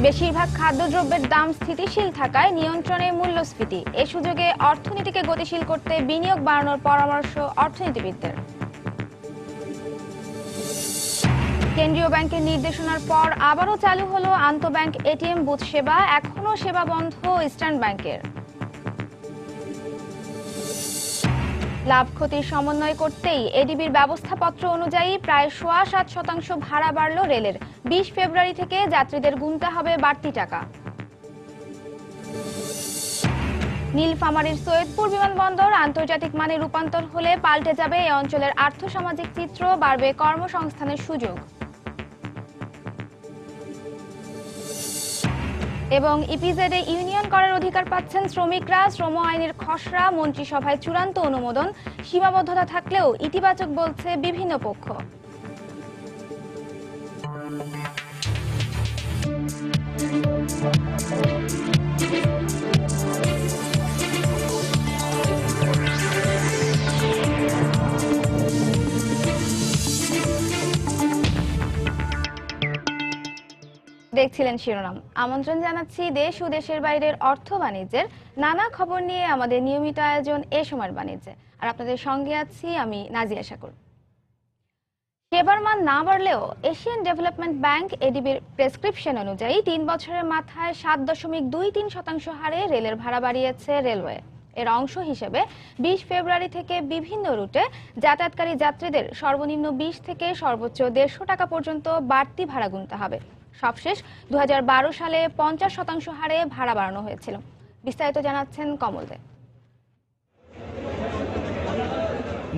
বেশিরভাগ খাদ্যদ্রব্যের দাম স্থিতিশীল থাকায় নিয়ন্ত্রণে মূল্যস্ফীতি। এ সুযোগে অর্থনীতিকে গতিশীল করতে বিনিয়োগ বাড়ানোর পরামর্শ অর্থনীতিবিদদের। কেন্দ্রীয় ব্যাংকের নির্দেশনার পর আবারও চালু হলো আন্তঃব্যাংক এটিএম বুথ সেবা। এখনও সেবা বন্ধ ইস্টার্ন ব্যাংকের। লাভ ক্ষতির সমন্বয় করতেই এডিবির ব্যবস্থাপত্র অনুযায়ী প্রায় ৭.৫% ভাড়া বাড়ল রেলের। ২০ ফেব্রুয়ারি থেকে যাত্রীদের গুনতে হবে বাড়তি টাকা। নীলফামারীর সৈয়দপুর বিমানবন্দর আন্তর্জাতিক মানে রূপান্তর হলে পাল্টে যাবে এ অঞ্চলের আর্থসামাজিক চিত্র, বাড়বে কর্মসংস্থানের সুযোগ। এবং ইপিজেডে ইউনিয়ন করার অধিকার পাচ্ছেন শ্রমিকরা। শ্রম আইনের খসড়া মন্ত্রিসভায় চূড়ান্ত অনুমোদন। সীমাবদ্ধতা থাকলেও ইতিবাচক বলছে বিভিন্ন পক্ষ। দেখছিলেন শিরোনাম। আমন্ত্রণ জানাচ্ছি দেশ ও দেশের বাইরের অর্থ বাণিজ্যের নানা খবর নিয়ে আমাদের নিয়মিত আয়োজন এ সময়ের বাণিজ্যে। আর আপনাদের সঙ্গে আছি আমি নাজিয়া শাকুর। সেবার মান না বাড়লেও এশিয়ান ডেভেলপমেন্ট ব্যাংক এডিবির প্রেসক্রিপশন অনুযায়ী ৩ বছরের মাথায় ৭.২৩% হারে রেলের ভাড়া বাড়িয়েছে রেলওয়ে। এর অংশ হিসেবে ২০ ফেব্রুয়ারি থেকে বিভিন্ন রুটে যাতায়াতকারী যাত্রীদের সর্বনিম্ন ২০ থেকে সর্বোচ্চ ১৫০ টাকা পর্যন্ত বাড়তি ভাড়া গুনতে হবে। সবশেষ ২০১২ সালে ৫০% হারে ভাড়া বাড়ানো হয়েছিল। বিস্তারিত জানাচ্ছেন কমল দে।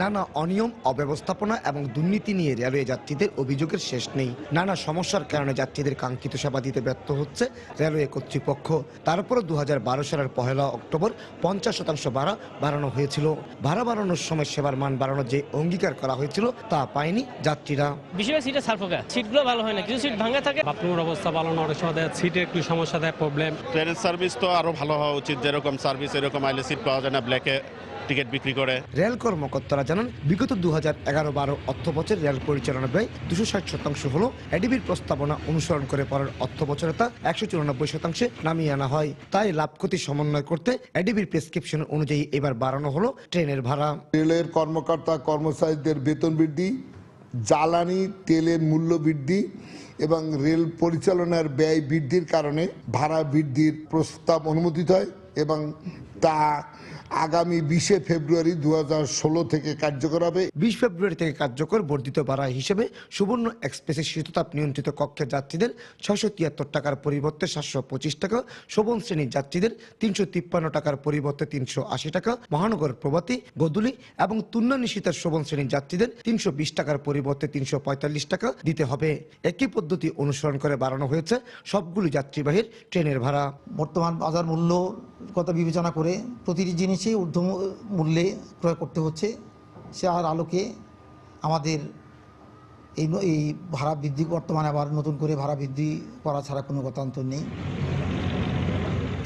নানা অনিয়ম, অব্যবস্থাপনা এবং দুর্নীতি নিয়ে রেলওয়ে যাত্রীদের অভিযোগের শেষ নেই। নানা সমস্যার কারণে যাত্রীদের কাঙ্ক্ষিত সেবা দিতে ব্যর্থ হচ্ছে রেলওয়ে কর্তৃপক্ষ। তারপরে ২০১২ সালের ১ অক্টোবর ৫০% ভাড়া বাড়ানো হয়েছিল। ভাড়া বাড়ানোর সময় সেবার মান বাড়ানোর যে অঙ্গীকার করা হয়েছিল তা পায়নি যাত্রীরা। বেশিরভাগ সিটে সারফোকা, সিটগুলো ভালো হয় না, কিছু সিট ভাঙা থাকে। বাথরুমের অবস্থা ভালো না, অনেক সময় সিটে একটু সমস্যা দেয়, প্রবলেম। ট্রেনের সার্ভিস তো আরো ভালো হওয়া উচিত। যেরকম সার্ভিস এরকম আইলে সিট পাওয়া যায় না, ব্ল্যাকে টিকিট বিক্রি করে। রেল কর্মকর্তারা জানান, বিগত ২০১১-১২ অর্থ বছর রেল পরিচালনা ব্যয় ২৬০% হলো। এডিবির প্রস্তাবনা অনুসরণ করে পরের অর্থ বছরে তা ১৯৪% নামিয়ে আনা হয়। তাই লাভ ক্ষতি সমন্বয় করতে এডিবির প্রেসক্রিপশন অনুযায়ী এবার বাড়ানো হলো ট্রেনের ভাড়া। রেলের কর্মকর্তা কর্মচারীদের বেতন বৃদ্ধি, জ্বালানি তেলের মূল্য বৃদ্ধি এবং রেল পরিচালনার ব্যয় বৃদ্ধির কারণে ভাড়া বৃদ্ধির প্রস্তাব অনুমোদিত হয় এবং তা আগামী ২০ ফেব্রুয়ারি ২০১৬ থেকে কার্যকর হবে। ২০ ফেব্রুয়ারি থেকে কার্যকর বর্ধিত ভাড়া হিসেবে সুবর্ণ এক্সপ্রেসের শীততাপ নিয়ন্ত্রিত কক্ষের যাত্রীদের ৬৭৩ টাকার পরিবর্তে ৭২৫ টাকা, শোভন শ্রেণীর যাত্রীদের ৩৫৩ টাকার পরিবর্তে ৩৮০ টাকা, মহানগর প্রভাতী, গোধূলি এবং তুন্না নিশীতার শোভন শ্রেণীর যাত্রীদের 320 টাকার পরিবর্তে ৩৪৫ টাকা দিতে হবে। একই পদ্ধতি অনুসরণ করে বাড়ানো হয়েছে সবগুলো যাত্রীবাহী ট্রেনের ভাড়া। বর্তমান বাজার মূল্য কথা বিবেচনা করে প্রতিটি জিনিসই ঊর্ধ্ব মূল্যে ক্রয় করতে হচ্ছে। সেটার আলোকে আমাদের এই ভাড়া বৃদ্ধি, বর্তমানে আবার নতুন করে ভাড়া বৃদ্ধি করা ছাড়া কোনো গতান্তর নেই।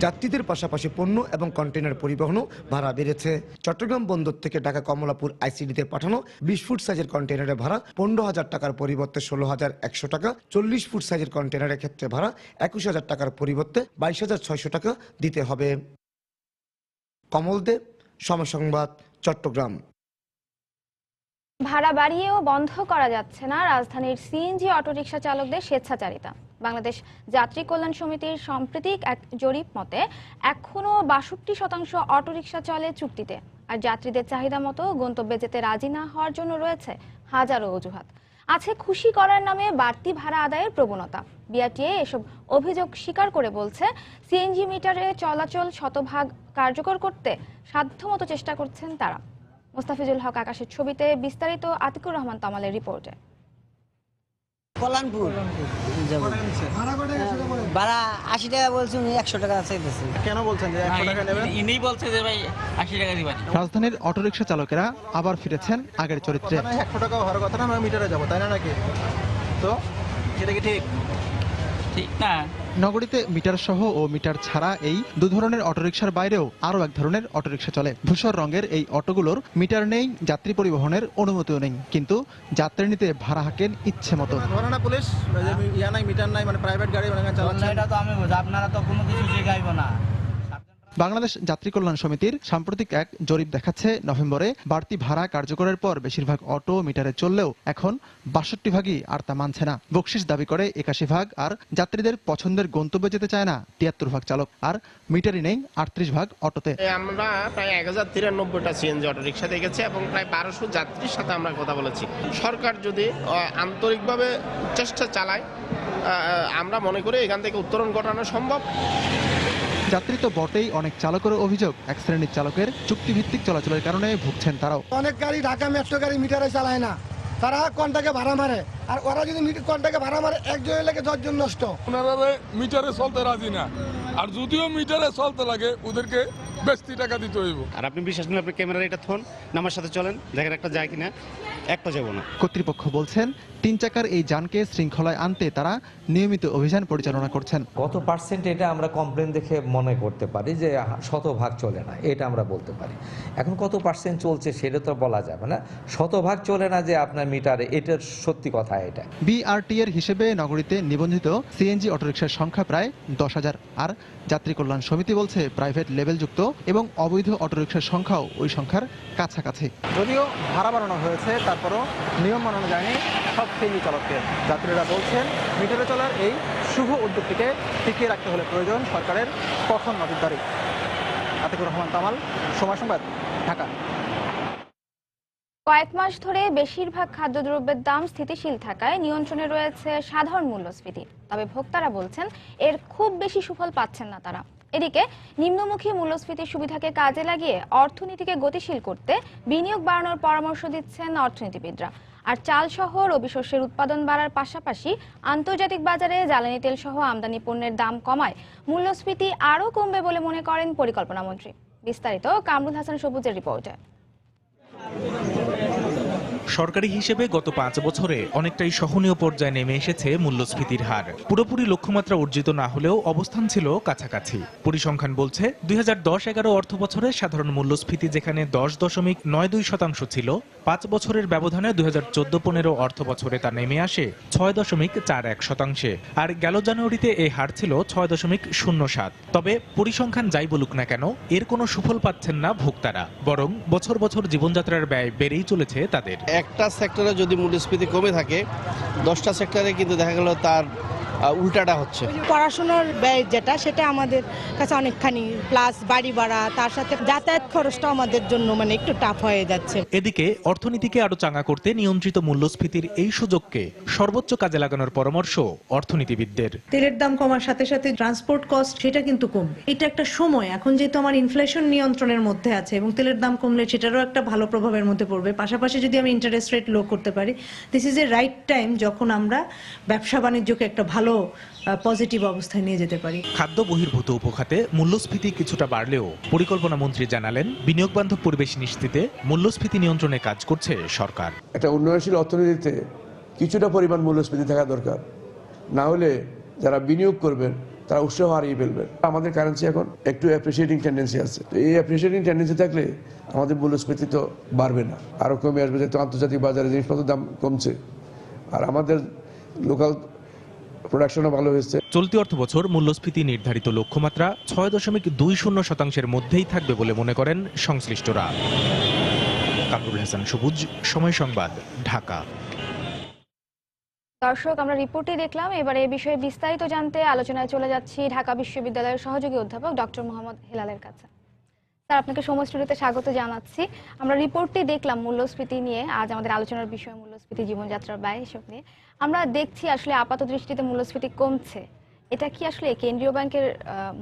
যাত্রীদের পাশাপাশি পণ্য এবং কন্টেনার পরিবহনও ভাড়া বেড়েছে। চট্টগ্রাম বন্দর থেকে ঢাকা কমলাপুর আইসিডিতে পাঠানো ২০ ফুট সাইজের কন্টেনারের ভাড়া ১৫,০০০ টাকার পরিবর্তে ১৬,১০০ টাকা, ৪০ ফুট সাইজের কন্টেনারের ক্ষেত্রে ভাড়া ২১,০০০ টাকার পরিবর্তে ২২,৬০০ টাকা দিতে হবে। কমল দে, সময় সংবাদ, চট্টগ্রাম। ভাড়া বাড়িয়েও বন্ধ করা যাচ্ছে না রাজধানীর সিএনজি অটোরিকশা চালকদের স্বেচ্ছাচারিতা। বাংলাদেশ যাত্রী কল্যাণ সমিতির সাম্প্রতিক এক জরিপ মতে এখনও ৬২% অটোরিকশা চলে চুক্তিতে। আর যাত্রীদের চাহিদা মতো গন্তব্যে যেতে রাজি না হওয়ার জন্য রয়েছে হাজারো অজুহাত। আছে খুশি করার নামে বাড়তি ভাড়া আদায়ের প্রবণতা। বিআরটিএ এসব অভিযোগ স্বীকার করে বলছে, সিএনজি মিটারে চলাচল শতভাগ কার্যকর করতে সাধ্যমতো চেষ্টা করছেন তারা। মোস্তাফিজুল হক আকাশের ছবিতে, বিস্তারিত আতিকুর রহমান তামালের রিপোর্টে। কল্যাণপুর ভাড়া ৮০ টাকা বলছেন, ১০০ টাকা চাইতেছে। কেন বলছেন যে ১০০ টাকা নেবেন? ইনি বলছে যে ভাই ৮০ টাকা দিবেন। রাজধানীর অটোরিকশা চালকেরা আবার ফিরেছেন আগের চরিত্রে। ১০০ টাকা হওয়ার কথা না, আমরা মিটারে যাবো, তাই না নাকি? তো সেটা কি ঠিক? ঠিক না। নগরীতে মিটার সহ ও মিটার ছাড়া এই দু ধরনের অটোরিকশার বাইরেও আরও এক ধরনের অটোরিকশা চলে। ধূসর রঙের এই অটোগুলোর মিটার নেই, যাত্রী পরিবহনের অনুমতিও নেই, কিন্তু যাত্রী নিতে ভাড়া হাঁকেন ইচ্ছে মতো। পুলিশ মিটার নাই, মানে প্রাইভেট গাড়ি চালাচ্ছে। এটা তো আমি বুঝি, আপনারা তো কোনো কিছু শিখাইব না। বাংলাদেশ যাত্রী কল্যাণ সমিতির সাম্প্রতিক এক জরিপ দেখাচ্ছে, নভেম্বরে বাড়তি ভাড়া কার্যকরের পর বেশিরভাগ অটো মিটারে চললেও এখন ৬২ ভাগই আর তা মানছে না। বকশিস দাবি করে ৮১ ভাগ, আর যাত্রীদের পছন্দের গন্তব্যে যেতে চায় না ৭৩ ভাগ চালক, আর মিটারই নেই ৩৮ ভাগ অটোতে। আমরা প্রায় ১০৯৩টা সিএনজি অটো রিক্সা দেখেছি এবং প্রায় ১২০০ যাত্রীর সাথে আমরা কথা বলেছি। সরকার যদি আন্তরিকভাবে চেষ্টা চালায়, আমরা মনে করি এখান থেকে উত্তরণ ঘটানো সম্ভব। যাত্রী তো বটেই, অনেক চালকের অভিযোগ এক শ্রেণীর চালকের চুক্তিভিত্তিক চলাচলের কারণে ভুগছেন তারাও। অনেক গাড়ি ঢাকা মেট্রো গাড়ি মিটারে চালায় না, তারা কন্টাকে ভাড়া মারে, আর ওরা যদি কন্টাকে ভাড়া মারে একজনের লাগে ১০ জন নষ্ট। ওনারা মিটারে চলতে রাজি না, আর যদিও মিটারে চলতে লাগে ওদেরকে বেশি টাকা দিতে হইব। আর আপনি বিশ্বাস নেই, আপনি ক্যামেরা এটা থন, আমার সাথে চলেন, দেখেন একটা যায় কিনা, একটা যাবো না। কর্তৃপক্ষ বলছেন, ৩ চাকার এই যানকে শৃঙ্খলায় আনতে তারা নিয়মিত অভিযান পরিচালনা করছেন। কত পার্সেন্ট এটা আমরা কমপ্লেন দেখে মনে করতে পারি যে শতভাগ চলে না, এটা আমরা বলতে পারি। এখন কত পার্সেন্ট চলছে সেটা তো বলা যাবে না। শতভাগ চলে না যে আপনার মিটারে, এটার সত্যি কথা এটা। বিআরটি এর হিসেবে নগরীতে নিবন্ধিত সিএনজি অটোরিকশার সংখ্যা প্রায় ১০,০০০, আর যাত্রী কল্যাণ সমিতি বলছে প্রাইভেট লেভেলযুক্ত এবং অবৈধ অটোরিকশার সংখ্যাও ওই সংখ্যার কাছাকাছি। যদিও ভাড়া বাড়ানো হয়েছে, তারপরও নিয়ম মানানো যায়নি সব সিএনজি চালককে। যাত্রীরা বলছেন, মিটারে চলার এই শুভ উদ্যোগটিকে টিকিয়ে রাখতে হলে প্রয়োজন সরকারের কঠোর নজরদারি। আতিকুর রহমান কামাল, সময় সংবাদ, ঢাকা। কয়েক মাস ধরে বেশিরভাগ খাদ্যদ্রব্যের দাম স্থিতিশীল থাকায় নিয়ন্ত্রণে রয়েছে সাধারণ মূল্যস্ফীতি। তবে ভোক্তারা বলছেন, এর খুব বেশি সুফল পাচ্ছেন না তারা। এদিকে নিম্নমুখী মূল্যস্ফীতির সুবিধাকে কাজে লাগিয়ে অর্থনীতিকে গতিশীল করতে বিনিয়োগ বাড়ানোর পরামর্শ দিচ্ছেন অর্থনীতিবিদরা। আর চাল সহ রবি শস্যের উৎপাদন বাড়ার পাশাপাশি আন্তর্জাতিক বাজারে জ্বালানি তেল সহ আমদানি পণ্যের দাম কমায় মূল্যস্ফীতি আরও কমবে বলে মনে করেন পরিকল্পনা মন্ত্রী। বিস্তারিত কামরুল হাসান সবুজের রিপোর্টে। সরকারি হিসেবে গত ৫ বছরে অনেকটাই সহনীয় পর্যায়ে নেমে এসেছে মূল্যস্ফীতির হার। পুরোপুরি লক্ষ্যমাত্রা অর্জিত না হলেও অবস্থান ছিল কাছাকাছি। পরিসংখ্যান বলছে ২০১০-১১ অর্থ বছরে সাধারণ মূল্যস্ফীতি যেখানে ১০.৯২% ছিল, ৫ বছরের ব্যবধানে ২০১৪-১৫ অর্থ বছরে তা নেমে আসে ৬.৪১%। আর গেল জানুয়ারিতে এই হার ছিল ৬.০৭। তবে পরিসংখ্যান যাই বলুক না কেন, এর কোনো সুফল পাচ্ছেন না ভোক্তারা, বরং বছর বছর জীবনযাত্রার ব্যয় বেড়েই চলেছে তাদের। একটা সেক্টরে যদি মূল্যস্ফীতি কমে থাকে, 10টা সেক্টরে কিন্তু দেখা গেল তার উল্টাটা হচ্ছে। পড়াশোনার ব্যয় যেটা, সেটা আমাদের কাছে অনেকখানি, প্লাস বাড়ি ভাড়া, তার সাথে যাতায়াত খরচটা আমাদের জন্য মানে একটু টাফ হয়ে যাচ্ছে। এদিকে অর্থনীতিকে আরো চাঙ্গা করতে নিয়ন্ত্রিত মূল্যস্ফীতির এই সুযোগকে সর্বোচ্চ কাজে লাগানোর পরামর্শ অর্থনীতিবিদদের। তেলের দাম কমার সাথে সাথে ট্রান্সপোর্ট কস্ট সেটা কিন্তু কমবে। এটা একটা সময়, এখন যেহেতু আমার ইনফ্লেশন নিয়ন্ত্রণের মধ্যে আছে এবং তেলের দাম কমলে সেটারও একটা ভালো প্রভাবের মধ্যে পড়বে। পাশাপাশি যদি আমি ইন্টারেস্ট রেট লো করতে পারি, this is a right time যখন আমরা ব্যবসা বাণিজ্যকে একটা ভালো পজিটিভ অবস্থায় নিয়ে যেতে পারি। খাদ্য বহির্ভূত উপখাতে মূল্যস্ফীতি কিছুটা বাড়লেও পরিকল্পনা মন্ত্রী জানালেন, বিনিয়োগ বান্ধব পরিবেশ নিশ্চিতে মূল্যস্ফীতি নিয়ন্ত্রণে কাজ করছে সরকার। একটা উন্নয়নশীল অর্থনীতিতে কিছুটা পরিমাণ মূল্যস্ফীতি থাকা দরকার, না হলে যারা বিনিয়োগ করবেন তারা উৎসাহ হারিয়ে ফেলবেন। আমাদের কারেন্সি এখন একটু অ্যাপ্রিসিয়েটিং টেন্ডেন্সি আছে, তো এই অ্যাপ্রিসিয়েটিং টেন্ডেন্সি থাকলে আমাদের মূল্যস্ফীতি তো বাড়বে না, আরও কমে আসবে, যেহেতু আন্তর্জাতিক বাজারে জিনিসপত্রের দাম কমছে আর আমাদের লোকাল প্রোডাকশনও ভালো হয়েছে। চলতি অর্থ বছর মূল্যস্ফীতি নির্ধারিত লক্ষ্যমাত্রা ৬.২০% মধ্যেই থাকবে বলে মনে করেন সংশ্লিষ্টরা। কামরুল হাসান সবুজ, সময় সংবাদ, ঢাকা। দর্শক, আমরা রিপোর্টে দেখলাম, এবারে এই বিষয়ে বিস্তারিত জানতে আলোচনায় চলে যাচ্ছি ঢাকা বিশ্ববিদ্যালয়ের সহযোগী অধ্যাপক ডক্টর মোহাম্মদ হেলালের কাছে। স্যার, আপনাকে সময় স্টুডিওতে স্বাগত জানাচ্ছি। আমরা রিপোর্টটি দেখলাম মূল্যস্ফীতি নিয়ে, আজ আমাদের আলোচনার বিষয় মূল্যস্ফীতি, জীবনযাত্রার ব্যয়, এসব নিয়ে আমরা দেখছি আসলে আপাত দৃষ্টিতে মূল্যস্ফীতি কমছে। এটা কি আসলে কেন্দ্রীয় ব্যাংকের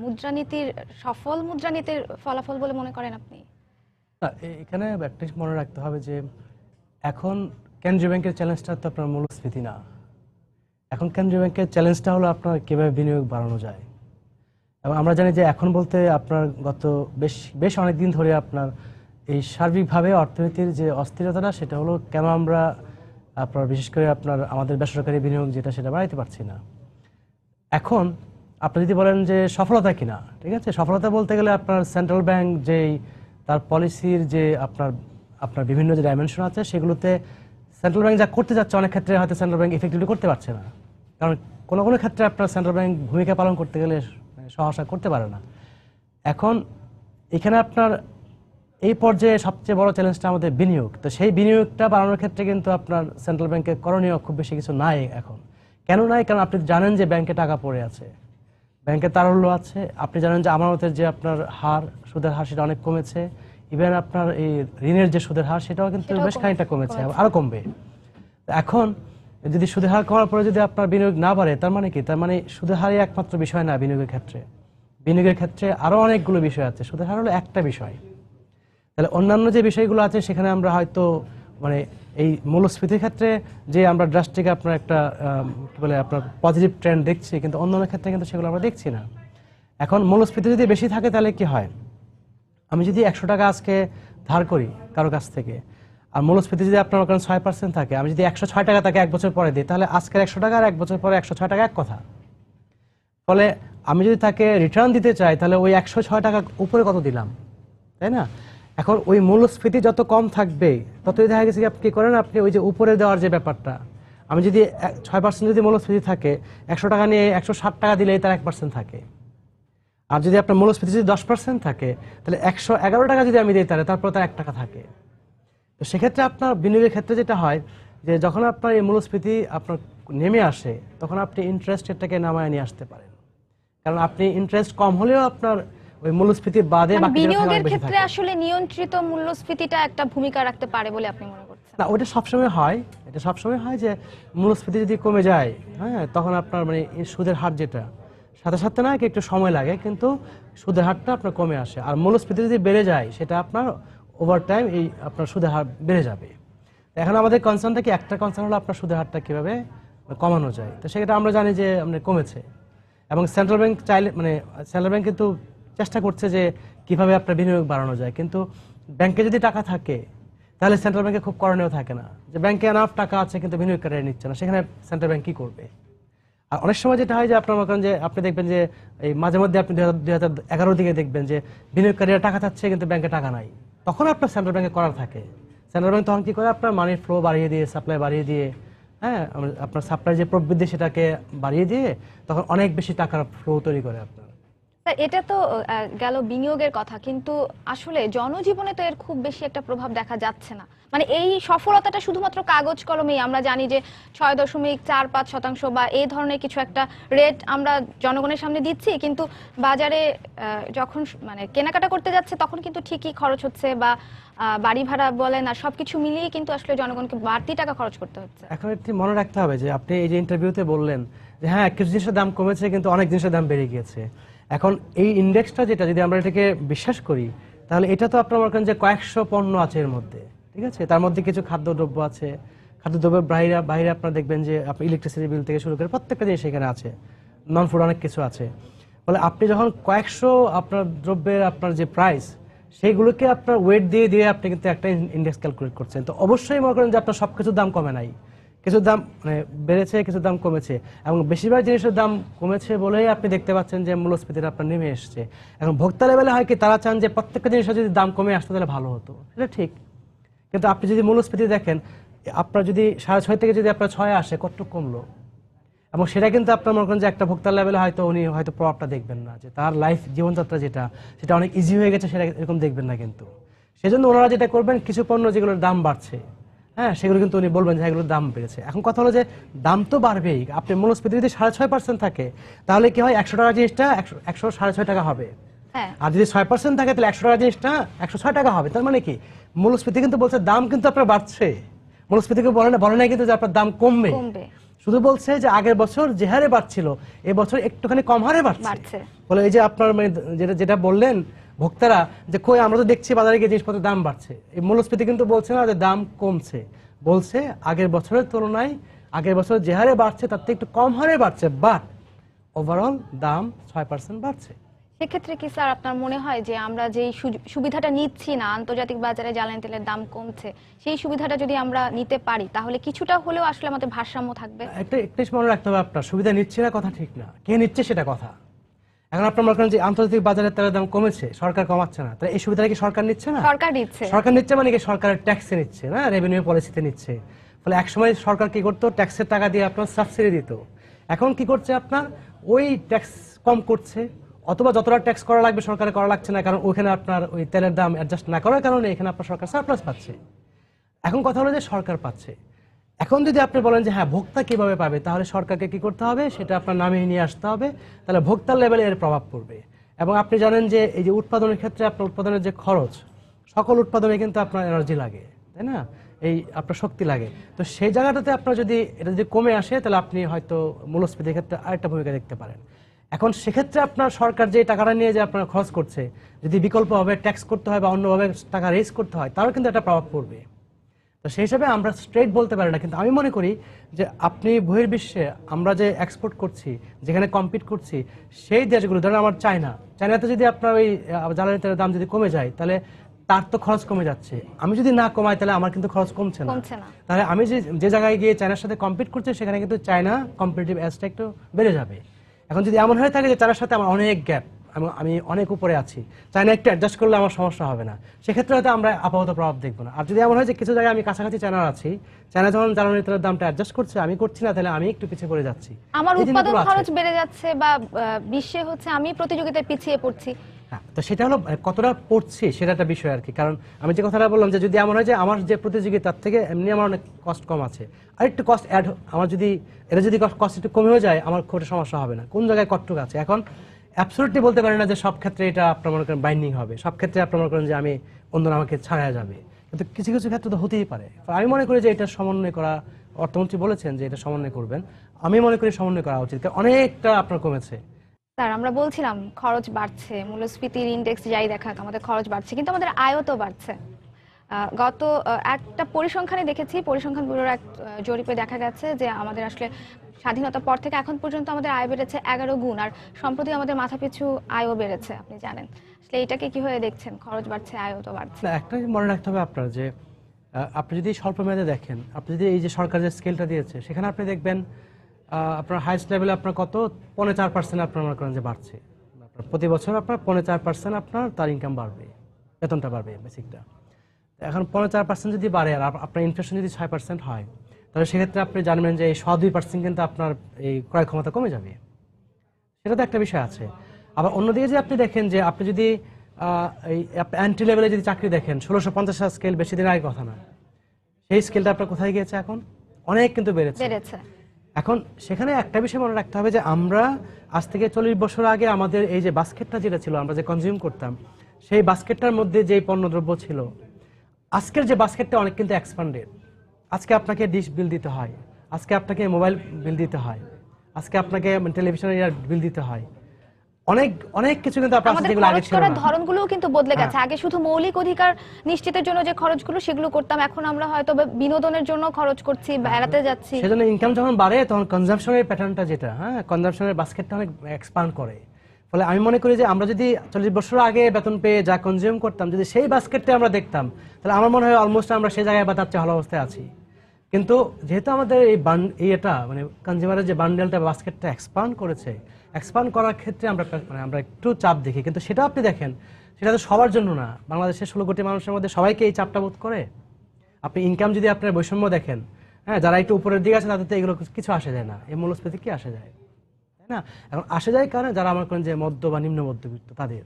মুদ্রানীতির সফল মুদ্রানীতির ফলাফল বলে মনে করেন আপনি? এখানে একটা মনে রাখতে হবে যে এখন কেন্দ্রীয় ব্যাংকের চ্যালেঞ্জটা তো আপনার মূল্যস্ফীতি না। এখন কেন্দ্রীয় ব্যাংকের চ্যালেঞ্জটা হলো আপনার কীভাবে বিনিয়োগ বাড়ানো যায়। এবং আমরা জানি যে এখন বলতে আপনার গত বেশ অনেক দিন ধরে আপনার এই সার্বিকভাবে অর্থনীতির যে অস্থিরতাটা, সেটা হলো কেন আমরা আপনার বিশেষ করে আপনার আমাদের বেসরকারি বিনিয়োগ যেটা, সেটা বাড়াইতে পারছি না। এখন আপনি যদি বলেন যে সফলতা কিনা, ঠিক আছে, সফলতা বলতে গেলে আপনার সেন্ট্রাল ব্যাংক যেই তার পলিসির যে আপনার বিভিন্ন যে ডাইমেনশন আছে সেগুলোতে সেন্ট্রাল ব্যাংক যা করতে যাচ্ছে অনেক ক্ষেত্রে হয়তো সেন্ট্রাল ব্যাংক ইফেক্টিভলি করতে পারছে না, কারণ কোনো কোনো ক্ষেত্রে আপনার সেন্ট্রাল ব্যাংক ভূমিকা পালন করতে গেলে সহায়তা করতে পারে না। এখন এখানে আপনার এই পর্যায়ে সবচেয়ে বড় চ্যালেঞ্জটা আমাদের বিনিয়োগ। তো সেই বিনিয়োগটা বাড়ানোর ক্ষেত্রে কিন্তু আপনার সেন্ট্রাল ব্যাংকের করণীয় খুব বেশি কিছু নাই এখন। কেন নাই? কারণ আপনি জানেন যে ব্যাংকে টাকা পড়ে আছে, ব্যাংকে তারল্য আছে। আপনি জানেন যে আমানতের যে আপনার হার, সুদের হার সেটা অনেক কমেছে। ইভেন আপনার এই ঋণের যে সুদের হার সেটাও কিন্তু বেশ খানিকটা কমেছে, আরো কমবে। এখন যদি সুদের হার কমার পরে যদি আপনার বিনিয়োগ না বাড়ে, তার মানে কি? তার মানে সুদের হারই একমাত্র বিষয় না বিনিয়োগের ক্ষেত্রে। বিনিয়োগের ক্ষেত্রে আরো অনেকগুলো বিষয় আছে, সুদের হার হলো একটা বিষয়। তাহলে অন্যান্য যে বিষয়গুলো আছে সেখানে আমরা হয়তো মানে এই মূল্যস্ফীতির ক্ষেত্রে যে আমরা ড্রাস্টিক আপনার একটা কি বলে আপনার পজিটিভ ট্রেন্ড দেখছি, কিন্তু অন্যান্য ক্ষেত্রে কিন্তু সেগুলো আমরা দেখছি না। এখন মূল্যস্ফীতি যদি বেশি থাকে তাহলে কি হয়? আমি যদি 100 টাকা আজকে ধার করি কারো কাছ থেকে, আর মূল্যস্ফীতি যদি আপনার 6% থাকে, আমি যদি 106 টাকা তাকে 1 বছর পরে দিই, তাহলে আজকের 100 টাকা আর 1 বছর পরে 106 টাকা এক কথা। ফলে আমি যদি তাকে রিটার্ন দিতে চাই তাহলে ওই 106 টাকা উপরে কত দিলাম, তাই না? এখন ওই মূল্যস্ফীতি যত কম থাকবে ততই দেখা গেছে কি করেন আপনি ওই যে উপরে দেওয়ার যে ব্যাপারটা, আমি যদি 6% যদি মূল্যস্ফীতি থাকে, 100 টাকা নিয়ে 160 টাকা দিলেই তার 1% থাকে। আর যদি আপনার মূল্যস্ফীতি যদি 10% থাকে তাহলে 111 টাকা যদি আমি দিই তাহলে তারপর তার 1 টাকা থাকে। তো সেক্ষেত্রে আপনার বিনিয়োগের ক্ষেত্রে যেটা হয় যে যখন আপনার এই মূল্যস্ফীতি আপনার নেমে আসে তখন আপনি ইন্টারেস্ট রেটটাকে নামায় নিয়ে আসতে পারেন, কারণ আপনি ইন্টারেস্ট কম হলেও আপনার ওই মূল্যস্ফীতি বাদে বাকি বিনিয়োগের ক্ষেত্রে আসলে নিয়ন্ত্রিত মূল্যস্ফীতিটা একটা ভূমিকা রাখতে পারে বলে আপনি মনে করছেন? না, ওটা সবসময় হয়, এটা সবসময় হয় যে মূল্যস্ফীতি যদি কমে যায়, হ্যাঁ, তখন আপনার মানে সুদের হার যেটা সাথে সাথে না একটু সময় লাগে, কিন্তু সুদের হারটা আপনার কমে আসে। আর মূল্যস্ফীতি যদি বেড়ে যায় সেটা আপনার ওভার টাইম এই আপনার সুদের হার বেড়ে যাবে। এখন আমাদের কনসার্নটা কি, একটা কনসার্ন হলো আপনার সুদের হারটা কীভাবে কমানো যায়। তো সেটা আমরা জানি যে আমাদের কমেছে, এবং সেন্ট্রাল ব্যাংক চাইলে মানে সেন্ট্রাল ব্যাংক কিন্তু চেষ্টা করছে যে কিভাবে আপনার বিনিয়োগ বাড়ানো যায়। কিন্তু ব্যাংকে যদি টাকা থাকে তাহলে সেন্ট্রাল ব্যাংকে খুব করণীয় থাকে না, যে ব্যাংকে এনাফ টাকা আছে কিন্তু বিনিয়োগকারীরা নিচ্ছে না, সেখানে সেন্ট্রাল ব্যাংক কী করবে? আর অনেক সময় যেটা হয় যে আপনার মনে করেন যে আপনি দেখবেন যে এই মাঝে মধ্যে আপনি 2011 দিকে দেখবেন যে বিনিয়োগকারীরা টাকা চাচ্ছে কিন্তু ব্যাংকে টাকা নাই, তখন আপনার সেন্ট্রাল ব্যাংকে করার থাকে। সেন্ট্রাল ব্যাংক তখন কী করে? আপনার মানির ফ্লো বাড়িয়ে দিয়ে, সাপ্লাই বাড়িয়ে দিয়ে, হ্যাঁ, আপনার সাপ্লাই যে প্রবৃদ্ধি সেটাকে বাড়িয়ে দিয়ে তখন অনেক বেশি টাকার ফ্লো তৈরি করে আপনার। এটা তো গেল বিনিয়োগের কথা, কিন্তু আসলে জনজীবনে তো এর খুব বেশি একটা প্রভাব দেখা যাচ্ছে না। মানে এই সফলতাটা শুধুমাত্র কাগজ কলমেই, আমরা জানি যে 6.45% বা এই ধরনের কিছু একটা রেট আমরা জনগণের সামনে দিচ্ছি, কিন্তু বাজারে যখন মানে কেনাকাটা করতে যাচ্ছে তখন কিন্তু ঠিকই খরচ হচ্ছে, বা বাড়ি ভাড়া বলেন আর সবকিছু মিলিয়ে কিন্তু আসলে জনগণকে বাড়তি টাকা খরচ করতে হচ্ছে। এখন একটি মনে রাখতে হবে যে আপনি এই যে ইন্টারভিউতে বললেন যে হ্যাঁ কিছু জিনিসের দাম কমেছে কিন্তু অনেক জিনিসের দাম বেড়ে গিয়েছে। এখন এই ইন্ডেক্সটা যেটা যদি আমরা এটাকে বিশ্বাস করি তাহলে এটা তো আপনার মনে করেন যে কয়েকশো পণ্য আছে এর মধ্যে, ঠিক আছে, তার মধ্যে কিছু খাদ্যদ্রব্য আছে, খাদ্যদ্রব্যের বাইরে আপনারা দেখবেন যে আপনি ইলেকট্রিসিটি বিল থেকে শুরু করে প্রত্যেকটা জিনিস এখানে আছে, নন ফুড অনেক কিছু আছে। ফলে আপনি যখন কয়েকশো আপনার দ্রব্যের আপনার যে প্রাইস সেইগুলোকে আপনার ওয়েট দিয়ে দিয়ে আপনি কিন্তু একটা ইন্ডেক্স ক্যালকুলেট করছেন, তো অবশ্যই মনে করেন যে আপনার সব কিছুর দাম কমে নাই, কিছু দাম মানে বেড়েছে, কিছু দাম কমেছে, এবং বেশিরভাগ জিনিসের দাম কমেছে বলেই আপনি দেখতে পাচ্ছেন যে মূল্যস্ফীতিটা আপনার নেমে এসছে। এখন ভোক্তা লেভেলে হয় কি, তারা চান যে প্রত্যেকটা জিনিসের যদি দাম কমে আসতো তাহলে ভালো হতো, সেটা ঠিক, কিন্তু আপনি যদি মূল্যস্ফীতি দেখেন আপনার যদি 6.5 থেকে যদি আপনার 6 আসে কত কমলো, এবং সেটা কিন্তু আপনার মনে করেন যে একটা ভোক্তার লেভেলে হয়তো উনি হয়তো প্রভাবটা দেখবেন না, যে তার লাইফ জীবনযাত্রা সেটা অনেক ইজি হয়ে গেছে সেটা এরকম দেখবেন না। কিন্তু সেজন্য ওনারা যেটা করবেন, কিছু পণ্য যেগুলোর দাম বাড়ছে, হ্যাঁ, সেগুলো কিন্তু উনি বলবেন যে এগুলোর দাম বেড়েছে। এখন কথা হলো যে দাম তো বাড়বেই, আপনি মূল্যস্ফীতি যদি 6.5% থাকে তাহলে কি হয়, 100 টাকা জিনিসটা 106.5 টাকা হবে, আর যদি 6% থাকে তাহলে 100 টাকা জিনিসটা 106 টাকা হবে। তার মানে কি, মূল্যস্ফীতি কিন্তু বলছে দাম কিন্তু আপনার বাড়ছে, মূল্যস্ফীতিকে বলে না কিন্তু যে আপনার দাম কমবে, শুধু বলছে যে আগের বছর যে হারে বাড়ছিল এবছর একটুখানি কম হারে বাড়ছে। বলে এই যে আপনার মানে যেটা বললেন ভোক্তারা যে কই আমরা তো দেখছি বাজারে গিয়ে জিনিসপত্রের দাম বাড়ছে, এই মূল্যস্ফীতি কিন্তু বলছে না যে দাম কমছে, বলছে আগের বছরের তুলনায় আগের বছর যে হারে বাড়ছে তার থেকে একটু কম হারে বাড়ছে, বাট ওভারঅল দাম 6% বাড়ছে। সেক্ষেত্রে কি স্যার আপনার মনে হয় যে আমরা যেই সুবিধাটা নিচ্ছি না, আন্তর্জাতিক বাজারে জ্বালানি তেলের দাম কমছে, সেই সুবিধাটা যদি আমরা নিতে পারি তাহলে কিছুটা হলেও আসলে আমাদের ভারসাম্য থাকবে? একটা মনে রাখতে হবে, আপনার সুবিধা নিচ্ছে না কথা ঠিক না, কে নিচ্ছে সেটা কথা। এখন আপনার মনে করেন যে আন্তর্জাতিক বাজারে তেলের দাম কমেছে, সরকার কমাচ্ছে না, তাহলে এই সুবিধাটা কি সরকার নিচ্ছে না? সরকার নিচ্ছে। সরকার নিচ্ছে মানে কি সরকারের ট্যাক্সে নিচ্ছে না, রেভিনিউ পলিসিতে নিচ্ছে। ফলে একসময় সরকার কি করতো, ট্যাক্সের টাকা দিয়ে আপনার সাবসিডি দিত। এখন কি করছে, আপনার ওই ট্যাক্স কম করছে, অথবা যতটা ট্যাক্স করা লাগবে সরকারে করা লাগছে না, কারণ ওখানে আপনার ওই তেলের দাম অ্যাডজাস্ট না করার কারণে এখানে আপনার সরকার সারপ্লাস পাচ্ছে। এখন কথা হলো যে সরকার পাচ্ছে। এখন যদি আপনি বলেন যে হ্যাঁ ভোক্তা কিভাবে পাবে, তাহলে সরকারকে কি করতে হবে, সেটা আপনার নামিয়ে নিয়ে আসতে হবে, তাহলে ভোক্তার লেভেলে এর প্রভাব পড়বে। এবং আপনি জানেন যে এই যে উৎপাদনের ক্ষেত্রে আপনার উৎপাদনের যে খরচ, সকল উৎপাদনে কিন্তু আপনার এনার্জি লাগে, তাই না, এই আপনার শক্তি লাগে। তো সেই জায়গাটাতে আপনার যদি এটা যদি কমে আসে, তাহলে আপনি হয়তো মূল্যস্ফীতির ক্ষেত্রে আরেকটা ভূমিকা দেখতে পারেন। এখন সেক্ষেত্রে আপনার সরকার যে টাকাটা নিয়ে যে আপনার খরচ করছে, যদি বিকল্পভাবে ট্যাক্স করতে হয় বা অন্যভাবে টাকা রেজ করতে হয়, তারও কিন্তু একটা প্রভাব পড়বে। তো সেই হিসাবে আমরা স্ট্রেট বলতে পারি না, কিন্তু আমি মনে করি যে আপনি বহির্বিশ্বে আমরা যে এক্সপোর্ট করছি, যেখানে কম্পিট করছি, সেই দেশগুলো, ধরেন আমার চায়নাতে যদি আপনার ওই জ্বালানি তেলের দাম যদি কমে যায়, তাহলে তার তো খরচ কমে যাচ্ছে। আমি যদি না কমাই, তাহলে আমার কিন্তু খরচ কমছে না। তাহলে আমি যে জায়গায় গিয়ে চায়নার সাথে কম্পিট করছি, সেখানে কিন্তু চায়না কম্পিটিটিভ এজটা একটু বেড়ে যাবে। এখন যদি এমন হয়ে থাকে যে চায়নার সাথে আমার অনেক গ্যাপ, আমি অনেক উপরে আছি, চায়না একটু অ্যাডজাস্ট করলে আমার সমস্যা হবে না, সেক্ষেত্রে হয়তো আমরা আপাতত প্রভাব দেখবো না। আর যদি এমন হয় যে কিছু জায়গায় আমি কাছাকাছি চায়নার আছি, চায়না যখন জ্বালানি তেলের দামটা অ্যাডজাস্ট করছে, আমি করছি না, তাহলে আমি একটু পিছিয়ে পড়ে যাচ্ছি, আমার উৎপাদন খরচ বেড়ে যাচ্ছে, বা বিশ্বে হচ্ছে আমি প্রতিযোগিতায় পিছিয়ে পড়ছি। তো সেটা হলো কতটা পড়ছি সেটা একটা বিষয় আর কি। কারণ আমি যে কথাটা বললাম যে যদি এমন হয় যে আমার যে প্রতিযোগিতা তার থেকে এমনি আমার অনেক কস্ট কম আছে, আর একটু কস্ট অ্যাড, আমার যদি এটা যদি কস্ট একটু কমেও যায়, আমার খুব সমস্যা হবে না, কোন জায়গায় কটটুক আছে। এখন অ্যাবসলিউটলি বলতে পারি না যে সব ক্ষেত্রে এটা আপনার মনে করেন বাইন্ডিং হবে, সব ক্ষেত্রে আপনার মনে করেন যে আমি অন্যরা আমাকে ছাড়া যাবে, কিন্তু কিছু কিছু ক্ষেত্রে তো হতেই পারে। আমি মনে করি যে এটা সমন্বয় করা, অর্থমন্ত্রী বলেছেন যে এটা সমন্বয় করবেন, আমি মনে করি সমন্বয় করা উচিত, অনেকটা আপনার কমেছে। স্যার আমরা বলছিলাম খরচ বাড়ছে, মূল্যস্ফীতির ইন্ডেক্স যাই দেখাক আমাদের খরচ বাড়ছে, কিন্তু আমাদের আয়ও তো বাড়ছে। গত একটা পরিসংখ্যানে দেখেছি, পরিসংখ্যান ব্যুরোর এক জরিপে দেখা গেছে যে আমাদের আসলে স্বাধীনতার পর থেকে এখন পর্যন্ত আমাদের আয় বেড়েছে 11 গুণ, আর সম্প্রতি আমাদের মাথাপিছু আয়ও বেড়েছে। আপনি জানেন, আসলে এটাকে কিভাবে দেখছেন, খরচ বাড়ছে আয়ও তো বাড়ছে? একটা মনে রাখতে হবে আপনার যে আপনি যদি স্বল্প মেয়াদে দেখেন, আপনি যদি এই যে সরকার যে স্কেলটা দিয়েছে, সেখানে আপনি দেখবেন আপনার হাইস্ট লেভেলে আপনার কত 4.5% আপনার মনে করেন যে বাড়ছে। আপনার প্রতি বছর আপনার 4.5% আপনার তার ইনকাম বাড়বে, বেতনটা বাড়বে বেসিকটা। এখন 4.5% যদি বাড়ে আর আপনার ইনফ্লেশন যদি 6% হয়, তাহলে সেক্ষেত্রে আপনি জানবেন যে এই 2% কিন্তু আপনার এই ক্রয় ক্ষমতা কমে যাবে। সেটা তো একটা বিষয় আছে। আবার অন্যদিকে যে আপনি দেখেন যে আপনি যদি এই এন্ট্রি লেভেলে যদি চাকরি দেখেন, 1650 স্কেল বেশি দিন আগে কথা না, সেই স্কেলটা আপনার কোথায় গিয়েছে, এখন অনেক কিন্তু বেড়েছে। এখন সেখানে একটা বিষয় মনে রাখতে হবে যে আমরা আজ থেকে 40 বছর আগে আমাদের এই যে বাস্কেটটা যেটা ছিল, আমরা যে কনজিউম করতাম, সেই বাস্কেটটার মধ্যে যে পণ্যদ্রব্য ছিল, আজকের যে বাস্কেটটা অনেক কিন্তু এক্সপান্ডেড। আজকে আপনাকে ডিশ বিল দিতে হয়, আজকে আপনাকে মোবাইল বিল দিতে হয়, আজকে আপনাকে টেলিভিশনের বিল দিতে হয়, অনেক অনেক কিছু কিন্তু আপনার যেগুলো আগে ছিল না, ধরনগুলোও কিন্তু বদলে গেছে। আগে শুধু মৌলিক অধিকার নিশ্চিতের জন্য যে খরচগুলো সেগুলো করতাম, এখন আমরা হয়তো বিনোদনের জন্য খরচ করছি, বেড়াতে যাচ্ছি। সেজন্য ইনকাম যখন বাড়ে তখন কনজাম্পশনের প্যাটার্নটা যেটা, কনজাম্পশনের বাস্কেটটা অনেক এক্সপান্ড করে। ফলে আমি মনে করি যে আমরা যদি 40 বছর আগে বেতন পেয়ে যা কনজিউম করতাম, যদি সেই বাস্কেটটা আমরা দেখতাম, তাহলে আমার মনে হয় অলমোস্ট আমরা সেই জায়গায় বা তার চেয়ে ভালো অবস্থায় আছি। কিন্তু যেহেতু আমাদের এই এটা মানে কনজিউমারের যে বান্ডেলটা বাস্কেটটা এক্সপান্ড করেছে, এক্সপান্ড করার ক্ষেত্রে আমরা একটু চাপ দেখি, কিন্তু সেটা আপনি দেখেন সেটা তো সবার জন্য না। বাংলাদেশের 16 কোটি মানুষের মধ্যে সবাইকে এই চাপটা বোধ করে। আপনি ইনকাম যদি আপনার বৈষম্য দেখেন, যারা একটু উপরের দিকে আছে তাদের তো এগুলো কিছু আসে যায় না, এই মূল্যস্ফীতি কি আসে যায়, তাই না? এখন আসে যায় কারণ যারা আমার করেন যে মধ্য বা নিম্ন মধ্যবিত্ত তাদের।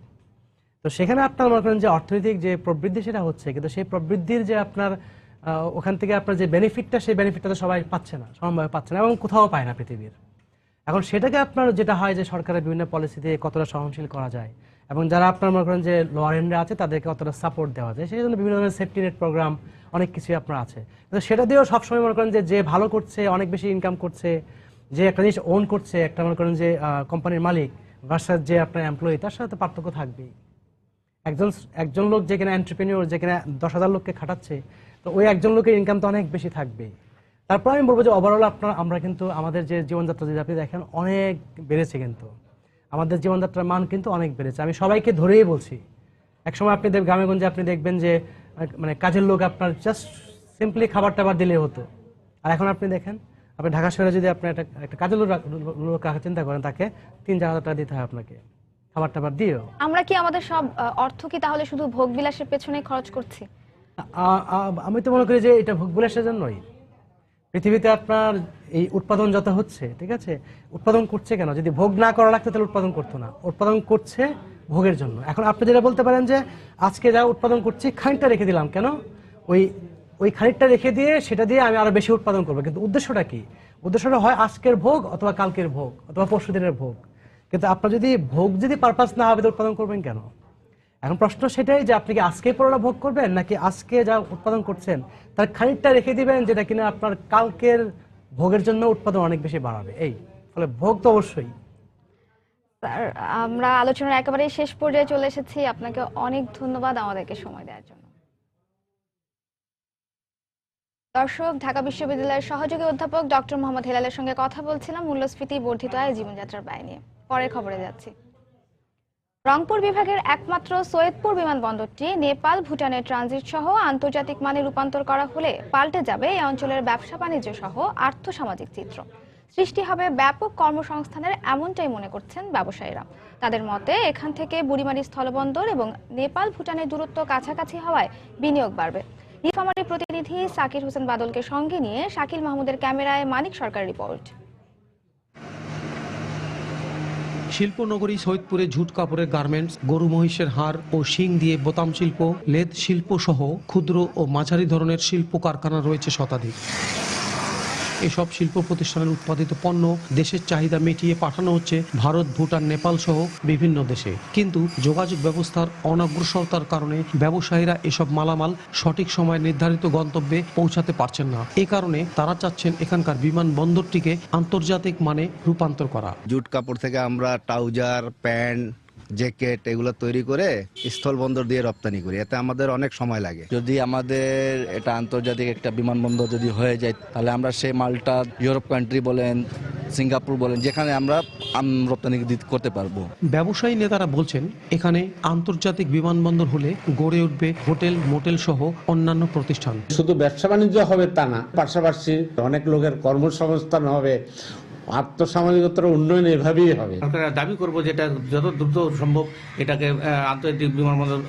তো সেখানে আপনার মনে করেন যে অর্থনৈতিক যে প্রবৃদ্ধি সেটা হচ্ছে, কিন্তু সেই প্রবৃদ্ধির যে আপনার ওখান থেকে আপনার যে বেনিফিটটা, সেই বেনিফিটটা তো সবাই পাচ্ছে না, সমানভাবে পাচ্ছে না, এবং কোথাও পায় না পৃথিবীর। এখন সেটাকে আপনার যেটা হয় যে সরকারের বিভিন্ন পলিসি দিয়ে কতটা সহনশীল করা যায়, এবং যারা আপনার মনে করেন যে লোয়ার এন্ডে আছে তাদেরকে কতটা সাপোর্ট দেওয়া যায়, সেই জন্য বিভিন্ন ধরনের সেফটি নেট প্রোগ্রাম অনেক কিছুই আপনার আছে। কিন্তু সেটা দিয়েও সবসময় মনে করেন যে ভালো করছে, অনেক বেশি ইনকাম করছে, যে একটা জিনিস ওন করছে, একটা মনে করেন যে কোম্পানির মালিক ভার্সাস যে আপনার এমপ্লয়ি, তার সাথে পার্থক্য থাকবেই। একজন লোক যেখানে এন্টারপ্রেনিউর, যেখানে 10,000 লোককে খাটাচ্ছে, তো ওই একজন লোকের ইনকাম তো অনেক বেশি থাকবে। তারপর আমি বলবো যে ওভারঅল আমরা কিন্তু আমাদের যে জীবনযাত্রা যদি আপনি দেখেন অনেক বেড়েছে, কিন্তু আমাদের জীবনযাত্রার মান কিন্তু অনেক বেড়েছে। আমি সবাইকে ধরেই বলছি, একসময় আপনি গ্রামে গঞ্জে আপনি দেখবেন যে মানে কাজের লোক আপনার জাস্ট সিম্পলি খাবার টাবার দিলে হতো, আর এখন আপনি দেখেন আপনি ঢাকা শহরে যদি আপনি একটা কাজের লোক রাখার চিন্তা করেন, তাকে 3-4 হাজার টাকা দিতে হয় আপনাকে খাবার টাবার দিয়েও। আমরা কি আমাদের সব অর্থ কি তাহলে শুধু ভোগ বিলাসের পেছনে খরচ করছি? আমি তো মনে করি যে এটা ভোগ বিলাসের জন্যই। পৃথিবীতে আপনার এই উৎপাদন যত হচ্ছে, ঠিক আছে, উৎপাদন করছে কেন? যদি ভোগ না করা লাগতো তাহলে উৎপাদন করতো না, উৎপাদন করছে ভোগের জন্য। এখন আপনি যেটা বলতে পারেন যে আজকে যা উৎপাদন করছি খানিকটা রেখে দিলাম, কেন? ওই খানিকটা রেখে দিয়ে সেটা দিয়ে আমি আরো বেশি উৎপাদন করবো, কিন্তু উদ্দেশ্যটা কি? উদ্দেশ্যটা হয় আজকের ভোগ অথবা কালকের ভোগ অথবা পরশু দিনের ভোগ। কিন্তু আপনার যদি ভোগ যদি পারপাস না হবে তো উৎপাদন করবেন কেন? এখন প্রশ্ন সেটাই যে আপনি কি আজকে পড়া ভোগ করবেন, নাকি আজকে যা উৎপাদন করছেন তার খানিকটা রেখে দিবেন, যেটা কিনা আপনার কালকের ভোগের জন্য উৎপাদন অনেক বেশি বাড়াবে। এই ফলে ভোগ তো অবশ্যই। স্যার, আমরা আলোচনার একেবারে শেষ পর্যায়ে চলে এসেছি। আপনাকে অনেক ধন্যবাদ আমাদেরকে সময় দেওয়ার জন্য। দর্শক, ঢাকা বিশ্ববিদ্যালয়ের সহযোগী অধ্যাপক ডক্টর মোহাম্মদ হেলালের সঙ্গে কথা বলছিলাম মূল্যস্ফীতি, বর্ধিত আয়, জীবনযাত্রার ব্যয় নিয়ে। পরের খবরে যাচ্ছি। রংপুর বিভাগের একমাত্র সৈয়দপুর বিমানবন্দরটি নেপাল, ভুটানের ট্রানজিট সহ আন্তর্জাতিক মানে রূপান্তর করা হলে পাল্টে যাবে এই অঞ্চলের ব্যবসা বাণিজ্য সহ আর্থসামাজিক চিত্র। সৃষ্টি হবে ব্যাপক কর্মসংস্থানের, এমনটাই মনে করছেন ব্যবসায়ীরা। তাদের মতে এখান থেকে বুড়িমারি স্থলবন্দর এবং নেপাল ভুটানের দূরত্ব কাছাকাছি হওয়ায় বিনিয়োগ বাড়বে। নীলফামারী প্রতিনিধি সাকির হোসেন বাদলকে সঙ্গে নিয়ে শাকিল মাহমুদের ক্যামেরায় মানিক সরকার রিপোর্ট। শিল্পনগরী সৈয়দপুরে ঝুট কাপড়ের গার্মেন্টস, গরু মহিষের হাড় ও শিং দিয়ে বোতাম শিল্প, লেদ শিল্প সহ ক্ষুদ্র ও মাঝারি ধরনের শিল্প কারখানা রয়েছে শতাধিক। এসব শিল্প প্রতিষ্ঠানের উৎপাদিত পণ্য দেশের চাহিদা মিটিয়ে পাঠানো হচ্ছে ভারত, ভুটান, নেপাল সহ বিভিন্ন দেশে। কিন্তু যোগাযোগ ব্যবস্থার অনগ্রসরতার কারণে ব্যবসায়ীরা এসব মালামাল সঠিক সময় নির্ধারিত গন্তব্যে পৌঁছাতে পারছেন না। এ কারণে তারা চাচ্ছেন এখানকার বিমানবন্দরটিকে আন্তর্জাতিক মানে রূপান্তর করা। জুট কাপড় থেকে আমরা ট্রাউজার, প্যান্ট, জ্যাকেট এগুলো তৈরি করে স্থলবন্দর দিয়ে রপ্তানি করি, এতে আমাদের অনেক সময় লাগে। যদি আমাদের এটা আন্তর্জাতিক একটা বিমানবন্দর যদি হয়ে যায়, তাহলে আমরা সেই মালটা ইউরোপ কান্ট্রি বলেন, সিঙ্গাপুর বলেন, যেখানে আমরা রপ্তানি করতে পারবো। ব্যবসায়ী নেতারা বলছেন এখানে আন্তর্জাতিক বিমানবন্দর হলে গড়ে উঠবে হোটেল, মোটেল সহ অন্যান্য প্রতিষ্ঠান। শুধু ব্যবসা বাণিজ্য হবে তা না, পাশাপাশি অনেক লোকের কর্মসংস্থান হবে, আর্থসামাজিকতার উন্নয়ন এভাবেই হবে। দাবি করবো যেটা যত দ্রুত সম্ভব এটাকে আন্তর্জাতিক বিমানবন্দর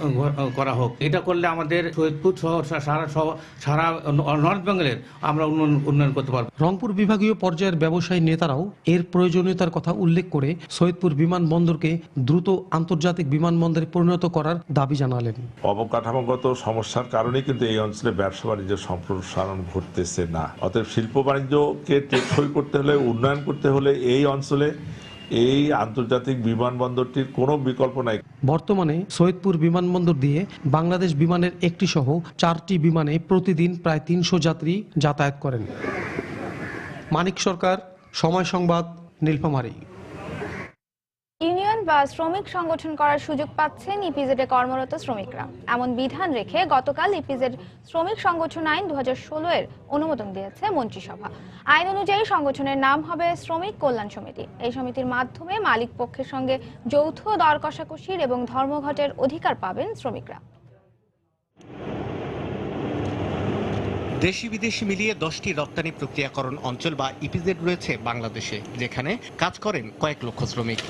করা হোক। এটা করলে আমাদের সৈয়দপুর সারা নর্থ বেঙ্গলের আমরা উন্নয়ন করতে পারবো। রংপুর বিভাগীয় পর্যায়ের ব্যবসায়ী নেতারাও এর প্রয়োজনীয়তার কথা উল্লেখ করে সৈয়দপুর বিমানবন্দরকে দ্রুত আন্তর্জাতিক বিমানবন্দরে পরিণত করার দাবি জানালেন। অবকাঠামোগত সমস্যার কারণে কিন্তু এই অঞ্চলে ব্যবসা বাণিজ্যের সম্প্রসারণ ঘটতেছে না। অতএব শিল্প বাণিজ্যকে টেকসই করতে হলে, উন্নয়ন করতে হলে এই অঞ্চলে এই আন্তর্জাতিক বিমানবন্দরটির কোনো বিকল্প নাই। বর্তমানে সৈয়দপুর বিমানবন্দর দিয়ে বাংলাদেশ বিমানের একটি সহ 4টি বিমানে প্রতিদিন প্রায় 300 যাত্রী যাতায়াত করেন। মানিক সরকার, সময় সংবাদ, নীলফামারী। ইউনিয়ন বা শ্রমিক সংগঠন করার সুযোগ পাচ্ছেন ইপিজেডে কর্মরত শ্রমিকরা। এমন বিধান রেখে গতকাল ইপিজেড শ্রমিক সংগঠন আইন 2016 এর অনুমোদন দিয়েছে মন্ত্রিসভা। আইন অনুযায়ী সংগঠনের নাম হবে শ্রমিক কল্যাণ সমিতি। এই সমিতির মাধ্যমে মালিক পক্ষের সঙ্গে যৌথ দর কষাকষির এবং ধর্মঘটের অধিকার পাবেন শ্রমিকরা। দেশি বিদেশি মিলিয়ে 10টি রপ্তানি প্রক্রিয়াকরণ অঞ্চল বা ইপিজেড রয়েছে বাংলাদেশে, যেখানে কাজ করেন কয়েক লক্ষ শ্রমিক।